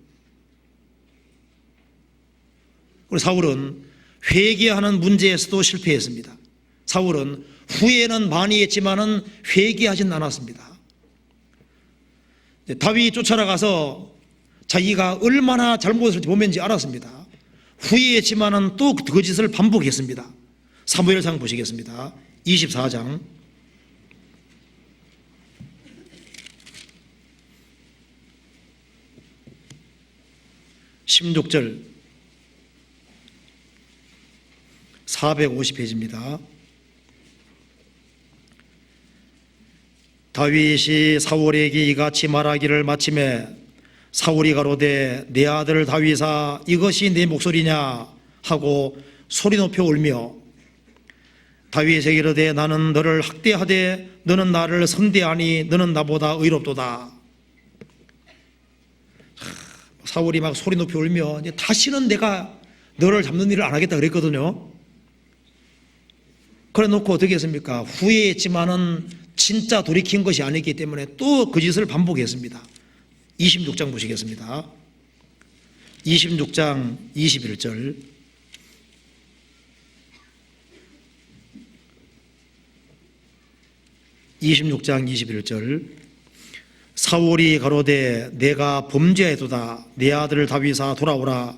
[SPEAKER 1] 그리고 사울은 회개하는 문제에서도 실패했습니다. 사울은 후회는 많이 했지만은 회개하진 않았습니다. 다윗이 쫓아나가서 자기가 얼마나 잘못을 범했는지 알았습니다. 후회했지만은 또 그 짓을 반복했습니다. 사무엘상 보시겠습니다. 24장 16절 450페이지입니다. 다윗이 사울에게 이같이 말하기를 마침에 사울이 가로되 내 아들 다윗아 이것이 내 목소리냐 하고 소리 높여 울며 다윗에게 이르되 나는 너를 학대하되 너는 나를 선대하니 너는 나보다 의롭도다. 사울이 막 소리 높여 울며 이제 다시는 내가 너를 잡는 일을 안 하겠다 그랬거든요. 그래 놓고 어떻게 했습니까? 후회했지만은 진짜 돌이킨 것이 아니기 때문에 또 그 짓을 반복했습니다. 26장 보시겠습니다. 26장 21절 26장 21절 사울이 가로되 내가 범죄하였도다. 내 아들 다윗아 돌아오라.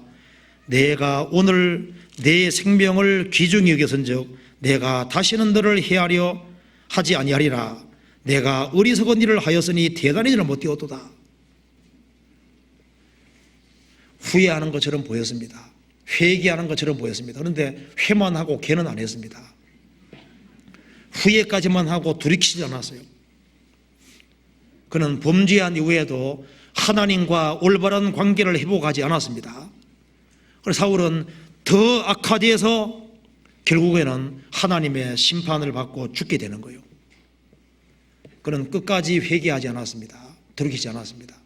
[SPEAKER 1] 내가 오늘 내 생명을 귀중히 여겼은즉 내가 다시는 너를 해하려 하지 아니하리라. 내가 어리석은 일을 하였으니 대단히 일을 못되었도다. 후회하는 것처럼 보였습니다. 회개하는 것처럼 보였습니다. 그런데 회만 하고 개는 안 했습니다. 후회까지만 하고 돌이키지 않았어요. 그는 범죄한 이후에도 하나님과 올바른 관계를 회복하지 않았습니다. 그래서 사울은 더 악화돼서 결국에는 하나님의 심판을 받고 죽게 되는 거예요. 그는 끝까지 회개하지 않았습니다. 돌이키지 않았습니다.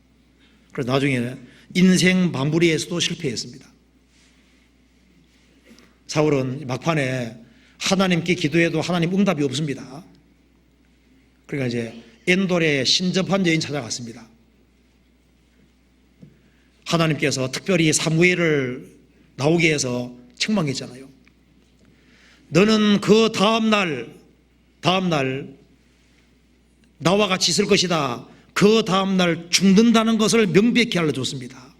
[SPEAKER 1] 그래서 나중에 인생 마무리에서도 실패했습니다. 사울은 막판에 하나님께 기도해도 하나님 응답이 없습니다. 그러니까 이제 엔돌에 신접한 여인 찾아갔습니다. 하나님께서 특별히 사무엘을 나오게 해서 책망했잖아요. 너는 그 다음날 나와 같이 있을 것이다. 그 다음날 죽는다는 것을 명백히 알려줬습니다.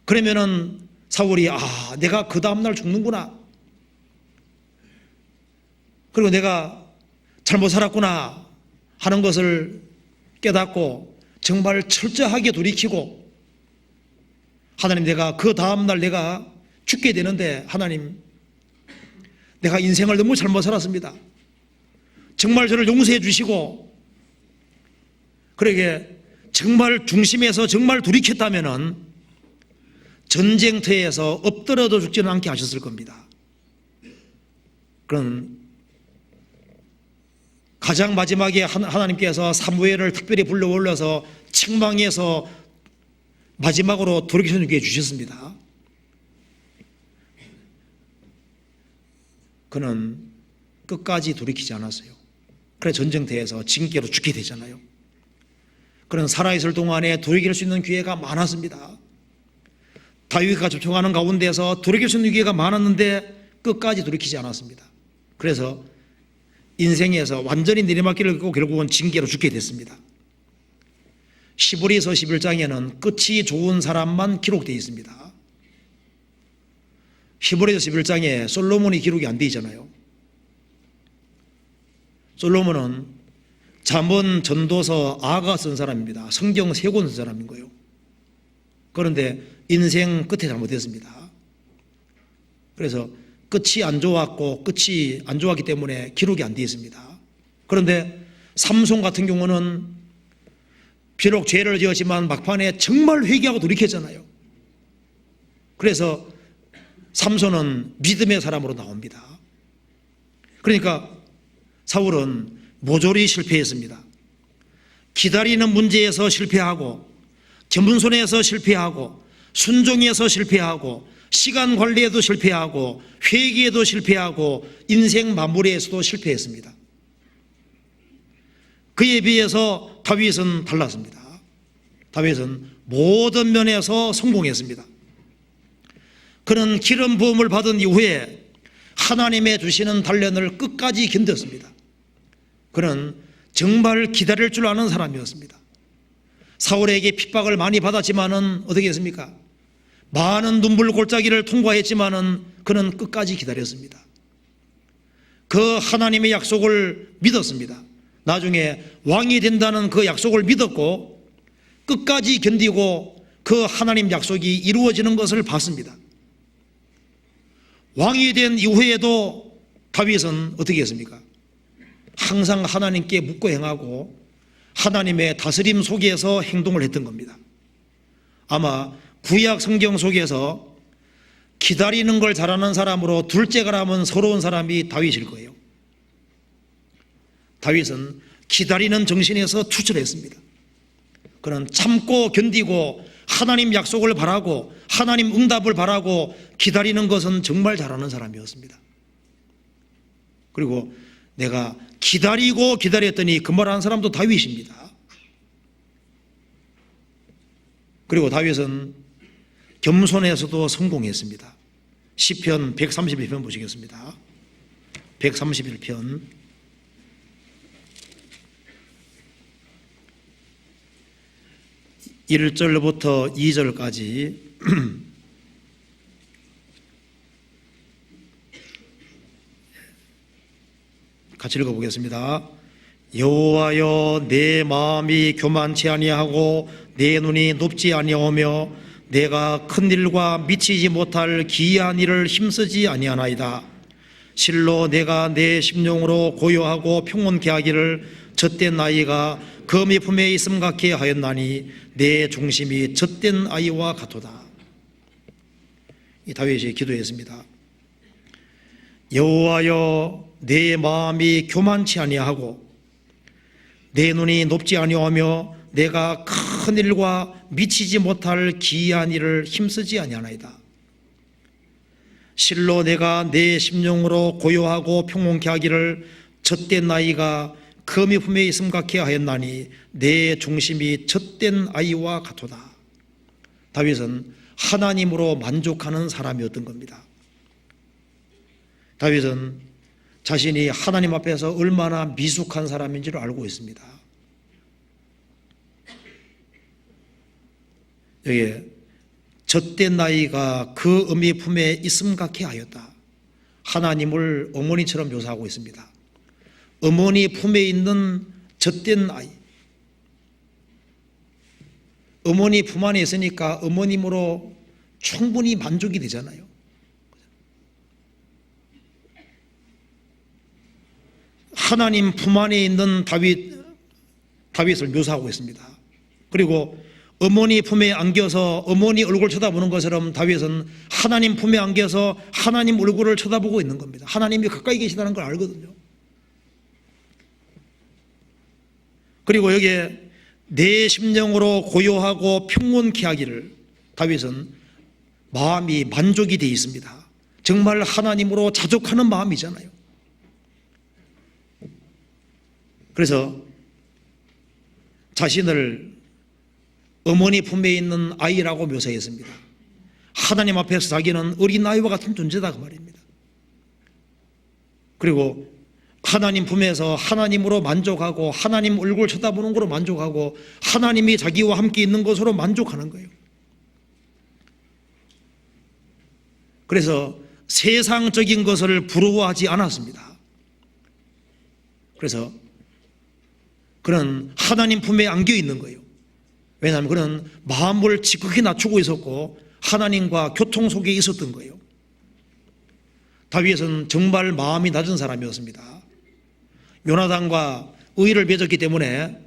[SPEAKER 1] 그러면은 사울이 내가 그 다음날 죽는구나. 그리고 내가 잘못 살았구나 하는 것을 깨닫고 정말 철저하게 돌이키고 하나님 내가 그 다음날 내가 죽게 되는데 하나님 내가 인생을 너무 잘못 살았습니다. 정말 저를 용서해 주시고 그러게 정말 중심에서 정말 돌이켰다면은 전쟁터에서 엎드려도 죽지는 않게 하셨을 겁니다. 그런 가장 마지막에 하나님께서 사무엘을 특별히 불러 올려서 책망해서 마지막으로 돌이켜주게 해주셨습니다. 그는 끝까지 돌이키지 않았어요. 그래 전쟁터에서 징계로 죽게 되잖아요. 그는 살아있을 동안에 돌이킬 수 있는 기회가 많았습니다. 다윗과 접촉하는 가운데서 돌이킬 수 있는 기회가 많았는데 끝까지 돌이키지 않았습니다. 그래서 인생에서 완전히 내리막길을 걷고 결국은 징계로 죽게 됐습니다. 시브리서 11장에는 끝이 좋은 사람만 기록되어 있습니다. 시브리서 11장에 솔로몬이 기록이 안 되어 있잖아요. 솔로몬은 잠언, 전도서, 아가 쓴 사람입니다. 성경 3권 쓴 사람인 거예요. 그런데 인생 끝에 잘못했습니다. 그래서 끝이 안 좋았고 끝이 안 좋았기 때문에 기록이 안 되어 있습니다. 그런데 삼손 같은 경우는 비록 죄를 지었지만 막판에 정말 회개하고 돌이켰잖아요. 그래서 삼손은 믿음의 사람으로 나옵니다. 그러니까 사울은 모조리 실패했습니다. 기다리는 문제에서 실패하고, 겸손에서 실패하고, 순종에서 실패하고, 시간 관리에도 실패하고, 회개에도 실패하고, 인생 마무리에서도 실패했습니다. 그에 비해서 다윗은 달랐습니다. 다윗은 모든 면에서 성공했습니다. 그는 기름 부음을 받은 이후에 하나님의 주시는 단련을 끝까지 견뎠습니다. 그는 정말 기다릴 줄 아는 사람이었습니다. 사울에게 핍박을 많이 받았지만은 어떻게 했습니까? 많은 눈물 골짜기를 통과했지만은 그는 끝까지 기다렸습니다. 그 하나님의 약속을 믿었습니다. 나중에 왕이 된다는 그 약속을 믿었고 끝까지 견디고 그 하나님 약속이 이루어지는 것을 봤습니다. 왕이 된 이후에도 다윗은 어떻게 했습니까? 항상 하나님께 묻고 행하고 하나님의 다스림 속에서 행동을 했던 겁니다. 아마 구약 성경 속에서 기다리는 걸 잘하는 사람으로 둘째가라면 서러운 사람이 다윗일 거예요. 다윗은 기다리는 정신에서 투철했습니다. 그는 참고 견디고 하나님 약속을 바라고 하나님 응답을 바라고 기다리는 것은 정말 잘하는 사람이었습니다. 그리고 내가 기다리고 기다렸더니 그 말하는 사람도 다윗입니다. 그리고 다윗은 겸손에서도 성공했습니다. 시편 131편 보시겠습니다. 131편 1절부터 2절까지 같이 읽어보겠습니다. 여호와여, 내 마음이 교만치 아니하고 내 눈이 높지 아니하며 내가 큰 일과 미치지 못할 기이한 일을 힘쓰지 아니하나이다. 실로 내가 내 심령으로 고요하고 평온케 하기를 젖된 아이가 거미 품에 있음 같게 하였나니 내 중심이 젖된 아이와 같도다. 이 다윗이 기도했습니다. 여호와여, 내 마음이 교만치 아니하고 내 눈이 높지 아니하며 내가 큰 일과 미치지 못할 기이한 일을 힘쓰지 아니하나이다. 실로 내가 내 심령으로 고요하고 평온케 하기를 젖된 아이가 거미 품에 있음 같게 하였나니 내 중심이 젖된 아이와 같도다. 다윗은 하나님으로 만족하는 사람이었던 겁니다. 다윗은 자신이 하나님 앞에서 얼마나 미숙한 사람인지를 알고 있습니다. 여기에 젖된 아이가 그 어미 품에 있음 같게 하였다. 하나님을 어머니처럼 묘사하고 있습니다. 어머니 품에 있는 젖된 아이. 어머니 품 안에 있으니까 어머님으로 충분히 만족이 되잖아요. 하나님 품 안에 있는 다윗을 묘사하고 있습니다. 그리고 어머니 품에 안겨서 어머니 얼굴 쳐다보는 것처럼 다윗은 하나님 품에 안겨서 하나님 얼굴을 쳐다보고 있는 겁니다. 하나님이 가까이 계시다는 걸 알거든요. 그리고 여기에 내 심령으로 고요하고 평온케 하기를, 다윗은 마음이 만족이 되어 있습니다. 정말 하나님으로 자족하는 마음이잖아요. 그래서 자신을 어머니 품에 있는 아이라고 묘사했습니다. 하나님 앞에서 자기는 어린아이와 같은 존재다 그 말입니다. 그리고 하나님 품에서 하나님으로 만족하고 하나님 얼굴 쳐다보는 것으로 만족하고 하나님이 자기와 함께 있는 것으로 만족하는 거예요. 그래서 세상적인 것을 부러워하지 않았습니다. 그래서 그는 하나님 품에 안겨 있는 거예요. 왜냐하면 그는 마음을 지극히 낮추고 있었고 하나님과 교통 속에 있었던 거예요. 다윗은 정말 마음이 낮은 사람이었습니다. 요나단과 의를 맺었기 때문에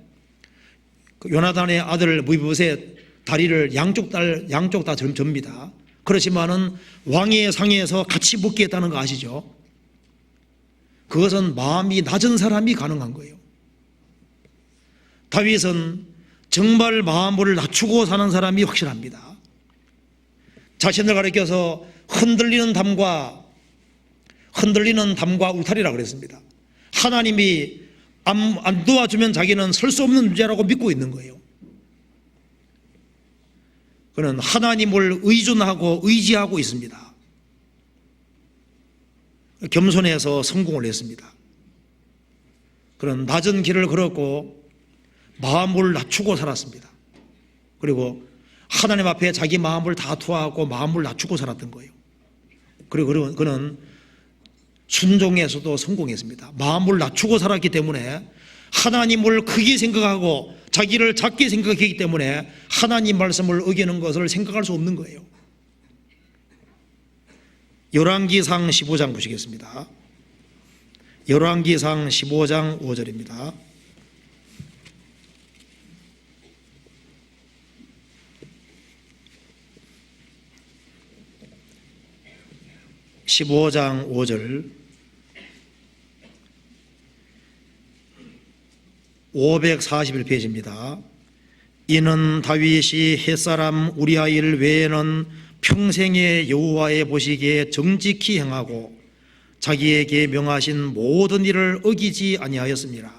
[SPEAKER 1] 요나단의 아들 무비보셋 다리를 양쪽 다 접니다. 그렇지만은 왕의 상에서 같이 먹겠다는 거 아시죠? 그것은 마음이 낮은 사람이 가능한 거예요. 다윗은 정말 마음을 낮추고 사는 사람이 확실합니다. 자신을 가리켜서 흔들리는 담과 울타리라 그랬습니다. 하나님이 안 도와주면 자기는 설 수 없는 존재라고 믿고 있는 거예요. 그는 하나님을 의존하고 의지하고 있습니다. 겸손해서 성공을 했습니다. 그는 낮은 길을 걸었고 마음을 낮추고 살았습니다. 그리고 하나님 앞에 자기 마음을 다 투하하고 마음을 낮추고 살았던 거예요. 그리고 그는 순종에서도 성공했습니다. 마음을 낮추고 살았기 때문에 하나님을 크게 생각하고 자기를 작게 생각했기 때문에 하나님 말씀을 어기는 것을 생각할 수 없는 거예요. 열왕기상 15장 보시겠습니다. 열왕기상 15장 5절입니다. (15장 5절) 541페이지입니다. 이는 다윗이 햇사람 우리아일 외에는 평생에 여호와의 보시기에 정직히 행하고 자기에게 명하신 모든 일을 어기지 아니하였습니다.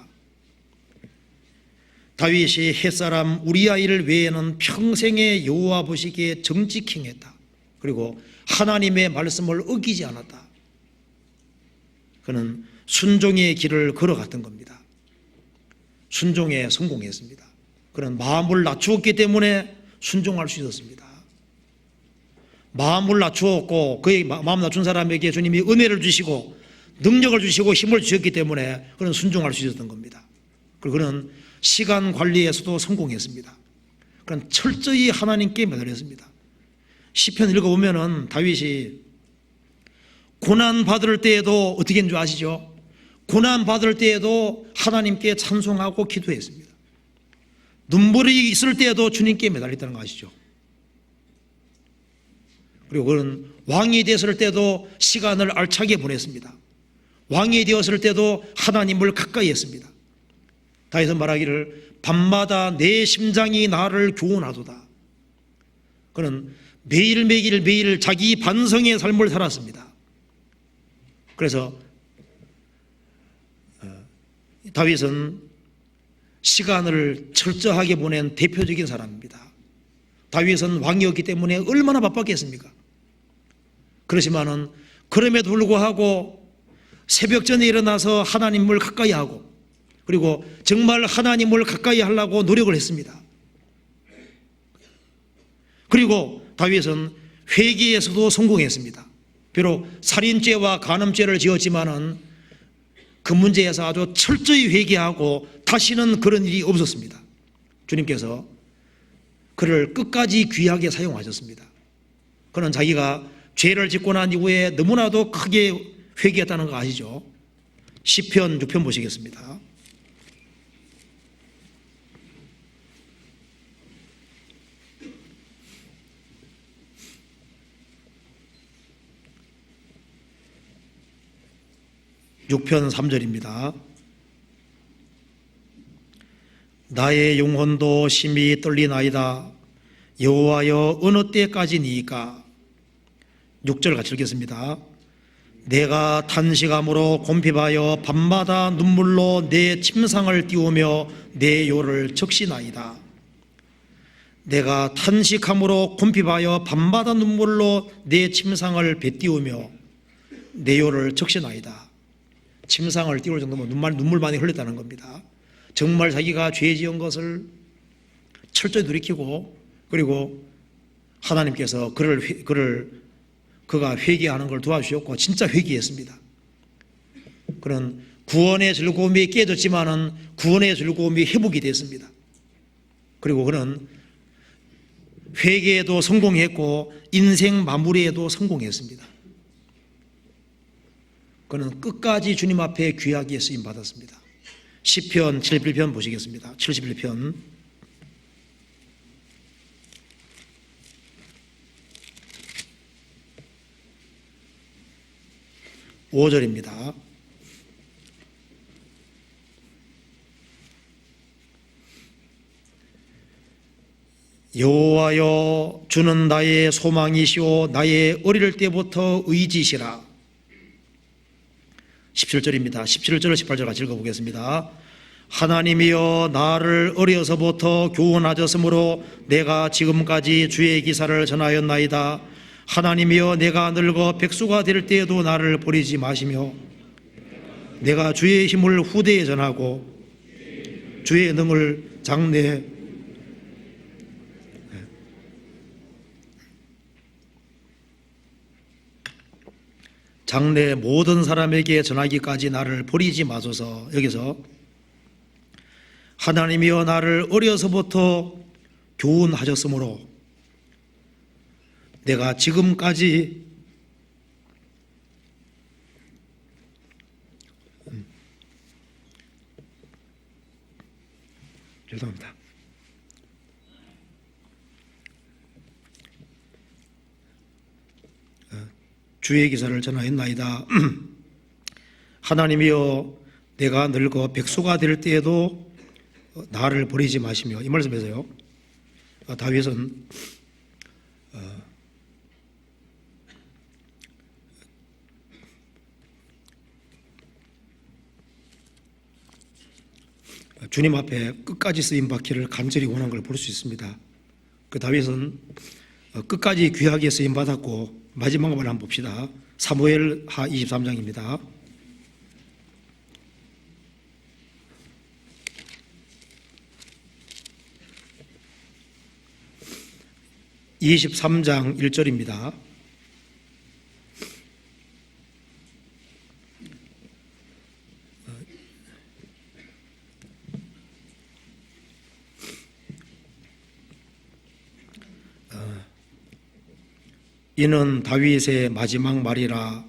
[SPEAKER 1] 다윗이 햇사람 우리아일 외에는 평생에 여호와 보시기에 정직히 행했다. 그리고 하나님의 말씀을 어기지 않았다. 그는 순종의 길을 걸어갔던 겁니다. 순종에 성공했습니다. 그는 마음을 낮추었기 때문에 순종할 수 있었습니다. 마음을 낮추었고 그의 마음 낮춘 사람에게 주님이 은혜를 주시고 능력을 주시고 힘을 주셨기 때문에 그는 순종할 수 있었던 겁니다. 그리고 그는 시간 관리에서도 성공했습니다. 그는 철저히 하나님께 매달렸습니다. 시편 읽어보면은 다윗이 고난 받을 때에도 어떻게 했는 줄 아시죠? 고난 받을 때에도 하나님께 찬송하고 기도했습니다. 눈물이 있을 때에도 주님께 매달렸다는 거 아시죠? 그리고 그는 왕이 되었을 때도 시간을 알차게 보냈습니다. 왕이 되었을 때도 하나님을 가까이 했습니다. 다윗은 말하기를 밤마다 내 심장이 나를 교훈하도다. 그는 매일 자기 반성의 삶을 살았습니다. 그래서 다윗은 시간을 철저하게 보낸 대표적인 사람입니다. 다윗은 왕이었기 때문에 얼마나 바빴겠습니까? 그렇지만은 그럼에도 불구하고 새벽전에 일어나서 하나님을 가까이 하고 그리고 정말 하나님을 가까이 하려고 노력을 했습니다. 그리고 다윗은 회개에서도 성공했습니다. 비록 살인죄와 간음죄를 지었지만은 그 문제에서 아주 철저히 회개하고 다시는 그런 일이 없었습니다. 주님께서 그를 끝까지 귀하게 사용하셨습니다. 그는 자기가 죄를 짓고 난 이후에 너무나도 크게 회개했다는 거 아시죠? 시편 6편 보시겠습니다. (6편) 3절입니다. 나의 영혼도 심히 떨리나이다. 여호와여 어느 때까지니이까. 6절 같이 읽겠습니다. 내가 탄식함으로 곰핍하여 밤마다 눈물로 내 침상을 띄우며 내 요를 적시나이다. 내가 탄식함으로 곰핍하여 밤마다 눈물로 내 침상을 베띄우며 내 요를 적시나이다. 침상을 띄울 정도면 눈물 많이 흘렸다는 겁니다. 정말 자기가 죄 지은 것을 철저히 돌이키고 그리고 하나님께서 그가 회개하는 걸 도와주셨고 진짜 회개했습니다. 그는 구원의 즐거움이 깨졌지만은 구원의 즐거움이 회복이 됐습니다. 그리고 그는 회개에도 성공했고 인생 마무리에도 성공했습니다. 그는 끝까지 주님 앞에 귀하게 쓰임 받았습니다. 시편 71편 보시겠습니다. 71편 5절입니다. 여호와여, 주는 나의 소망이시오 나의 어릴 때부터 의지시라. 17절입니다. 17절 18절 같이 읽어보겠습니다. 하나님이여, 나를 어려서부터 교훈하셨으므로 내가 지금까지 주의 기사를 전하였나이다. 하나님이여, 내가 늙어 백수가 될 때에도 나를 버리지 마시며 내가 주의 힘을 후대에 전하고 주의 능을 장래 모든 사람에게 전하기까지 나를 버리지 마소서. 여기서 하나님이여, 나를 어려서부터 교훈하셨으므로 내가 지금까지 죄송합니다. 주의 기사를 전하였나이다. 하나님이여, 내가 늙어 백수가 될 때에도 나를 버리지 마시며. 이 말씀에서요, 다윗은 주님 앞에 끝까지 쓰임 받기를 간절히 원한 걸 볼 수 있습니다. 그 다윗은 끝까지 귀하게 쓰임 받았고, 마지막을 한번 봅시다. 사무엘하 23장입니다. (23장) 1절입니다. 이는 다윗의 마지막 말이라.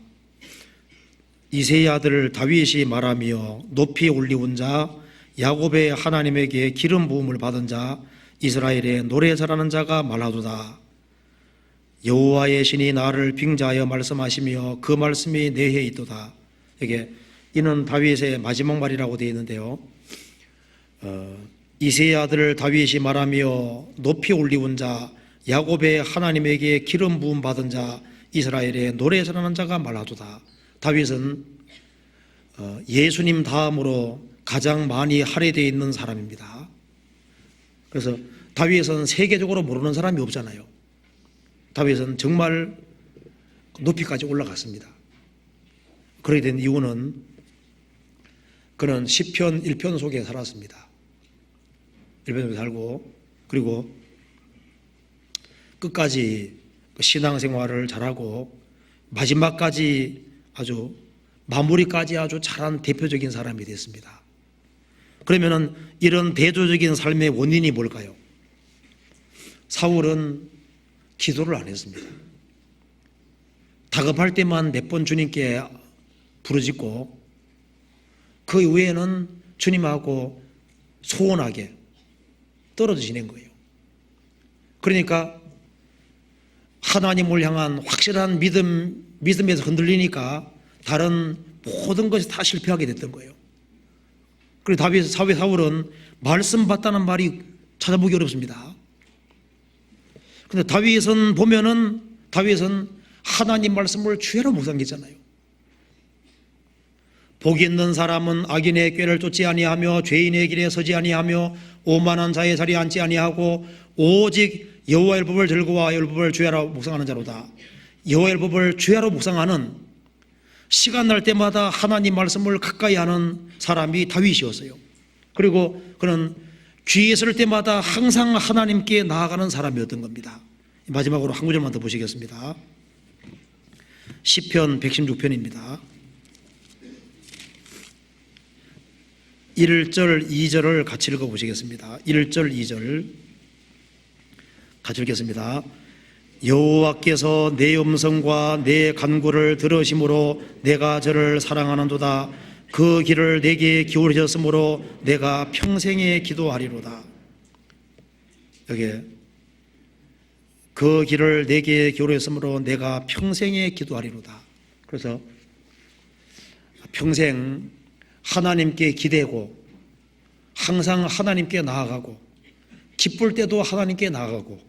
[SPEAKER 1] 이새의 아들 다윗이 말하며 높이 올리운 자 야곱의 하나님에게 기름 부음을 받은 자 이스라엘의 노래 잘하는 자가 말하도다. 여호와의 신이 나를 빙자하여 말씀하시며 그 말씀이 내게 있도다. 이게 이는 다윗의 마지막 말이라고 되어 있는데요, 이새의 아들 다윗이 말하며 높이 올리운 자 야곱의 하나님에게 기름 부음 받은 자 이스라엘의 노래 잘하는 자가 말하도다. 다윗은 예수님 다음으로 가장 많이 할애되어 있는 사람입니다. 그래서 다윗은 세계적으로 모르는 사람이 없잖아요. 다윗은 정말 높이까지 올라갔습니다. 그렇게 된 이유는 그는 시편 1편 속에 살았습니다. 1편 속에 살고, 그리고 끝까지 신앙생활을 잘하고 마지막까지 아주 마무리까지 아주 잘한 대표적인 사람이 됐습니다. 그러면은 이런 대조적인 삶의 원인이 뭘까요? 사울은 기도를 안 했습니다. 다급할 때만 몇 번 주님께 부르짖고 그 이후에는 주님하고 소원하게 떨어져 지낸 거예요. 그러니까 하나님을 향한 확실한 믿음에서 흔들리니까 다른 모든 것이 다 실패하게 됐던 거예요. 그리고 사울은 말씀 받다는 말이 찾아보기 어렵습니다. 근데 다윗은 보면은 다윗은 하나님 말씀을 주야로 묵상했잖아요. 복이 있는 사람은 악인의 꾀를 쫓지 아니하며 죄인의 길에 서지 아니하며 오만한 자의 자리에 앉지 아니하고 오직 여호와의 법을 즐거워하여 여호와의 법을 주야로 묵상하는 자로다. 여호와의 법을 주야로 묵상하는, 시간 날 때마다 하나님 말씀을 가까이 하는 사람이 다윗이었어요. 그리고 그는 귀에 있을 때마다 항상 하나님께 나아가는 사람이었던 겁니다. 마지막으로 한 구절만 더 보시겠습니다. 시편 116편입니다. 1절, 2절을 같이 읽어보시겠습니다. 1절, 2절 같이 읽겠습니다. 여호와께서 내 음성과 내 간구를 들으심으로 내가 저를 사랑하는도다. 그 길을 내게 기울이셨으므로 내가 평생에 기도하리로다. 여기 그 길을 내게 기울였으므로 내가 평생에 기도하리로다. 그래서 평생 하나님께 기대고 항상 하나님께 나아가고 기쁠 때도 하나님께 나아가고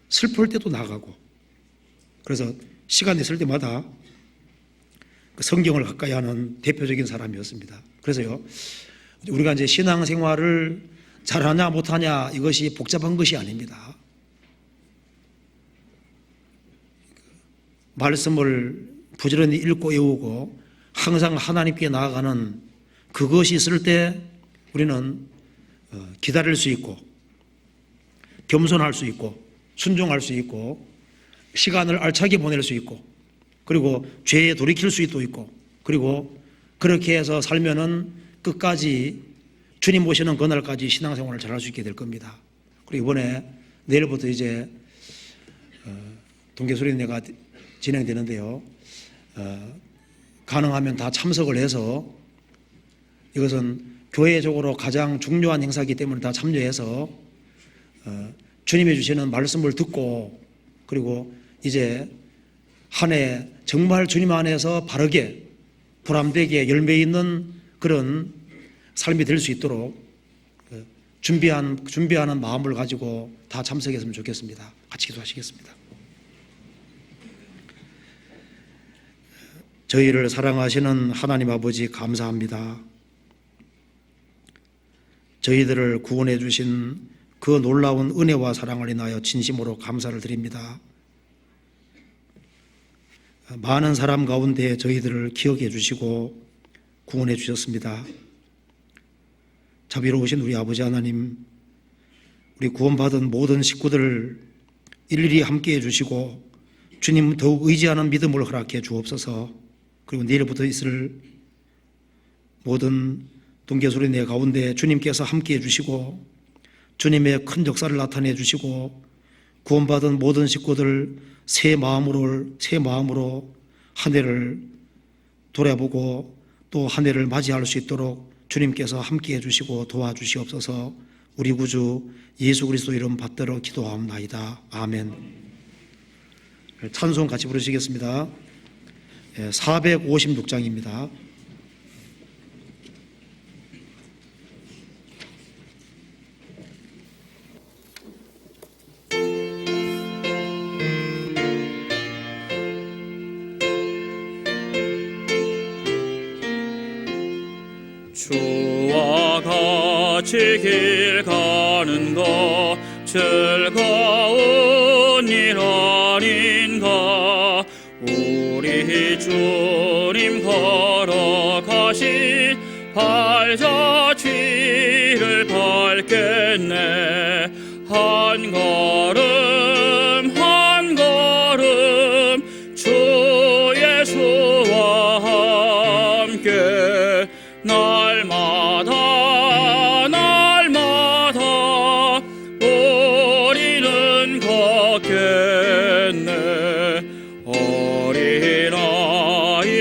[SPEAKER 1] 슬플 때도 나아가고, 그래서 시간 있을 때마다 성경을 가까이 하는 대표적인 사람이었습니다. 그래서요, 우리가 이제 신앙생활을 잘하냐 못하냐 이것이 복잡한 것이 아닙니다. 말씀을 부지런히 읽고 외우고 항상 하나님께 나아가는 그것이 있을 때 우리는 기다릴 수 있고 겸손할 수 있고 순종할 수 있고 시간을 알차게 보낼 수 있고 그리고 죄에 돌이킬 수도 있고 그리고 그렇게 해서 살면은 끝까지 주님 오시는 그날까지 신앙생활을 잘할 수 있게 될 겁니다. 그리고 이번에 내일부터 이제 동계수련회가 진행되는데요. 가능하면 다 참석을 해서, 이것은 교회적으로 가장 중요한 행사이기 때문에 다 참여해서 주님이 주시는 말씀을 듣고, 그리고 이제 한 해 정말 주님 안에서 바르게 보람되게 열매 있는 그런 삶이 될 수 있도록 준비하는 마음을 가지고 다 참석했으면 좋겠습니다. 같이 기도하시겠습니다. 저희를 사랑하시는 하나님 아버지 감사합니다. 저희들을 구원해 주신 그 놀라운 은혜와 사랑을 인하여 진심으로 감사를 드립니다. 많은 사람 가운데 저희들을 기억해 주시고 구원해 주셨습니다. 자비로우신 우리 아버지 하나님, 우리 구원받은 모든 식구들을 일일이 함께해 주시고 주님 더욱 의지하는 믿음을 허락해 주옵소서. 그리고 내일부터 있을 모든 동계수련회 가운데 주님께서 함께해 주시고 주님의 큰 역사를 나타내 주시고 구원받은 모든 식구들 새 마음으로 한 해를 돌아보고 또 한 해를 맞이할 수 있도록 주님께서 함께해 주시고 도와주시옵소서. 우리 구주 예수 그리스도 이름 받들어 기도하옵나이다. 아멘. 찬송 같이 부르시겠습니다. 456장입니다.
[SPEAKER 2] 주와 같이 길 가는 것 즐거운 일 아닌가. 우리 주님 걸어가신 발자취를 밟겠네. 한 걸음 한 걸음 주 예수와 함께 날마다 우리는 걷겠네. 어린아이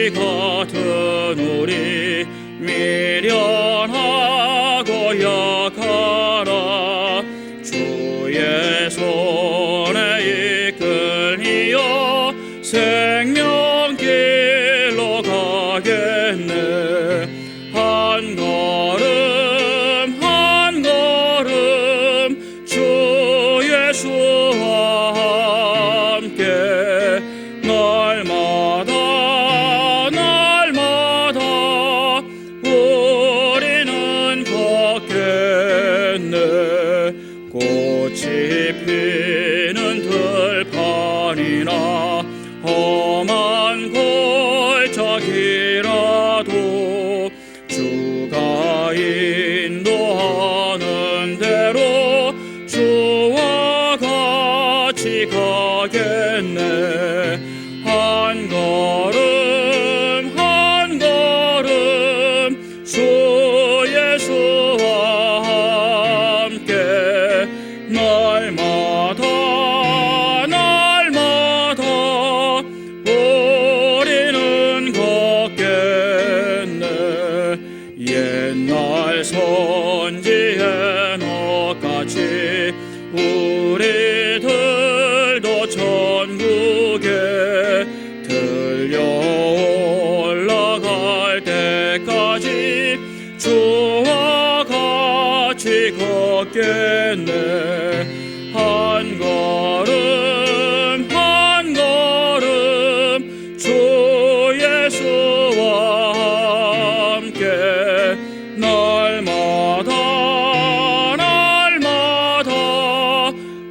[SPEAKER 2] 같은 우리 미련하고 약하라. 주의 손에 이끌리어 생명길로 가겠네. 한 걸음 한 걸음 주 예수와 함께 날마다 우리는 걷겠네. 꽃이 피는 들판이나 험한 골짜기라도 주가 인도하는 대로 주와 같이 가겠네. 한 걸음 한 걸음 주 옛날 선지의 넋같이 우리들도 천국에 들려 올라갈 때까지 주와 같이 걷겠네. 한 걸음 한 걸음 주 예수와 함께 날마다 날마다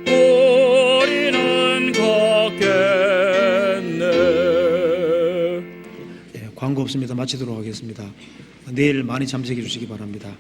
[SPEAKER 2] 우리는 걷겠네.
[SPEAKER 1] 광고 없습니다. 마치도록 하겠습니다. 내일 많이 참석해 주시기 바랍니다.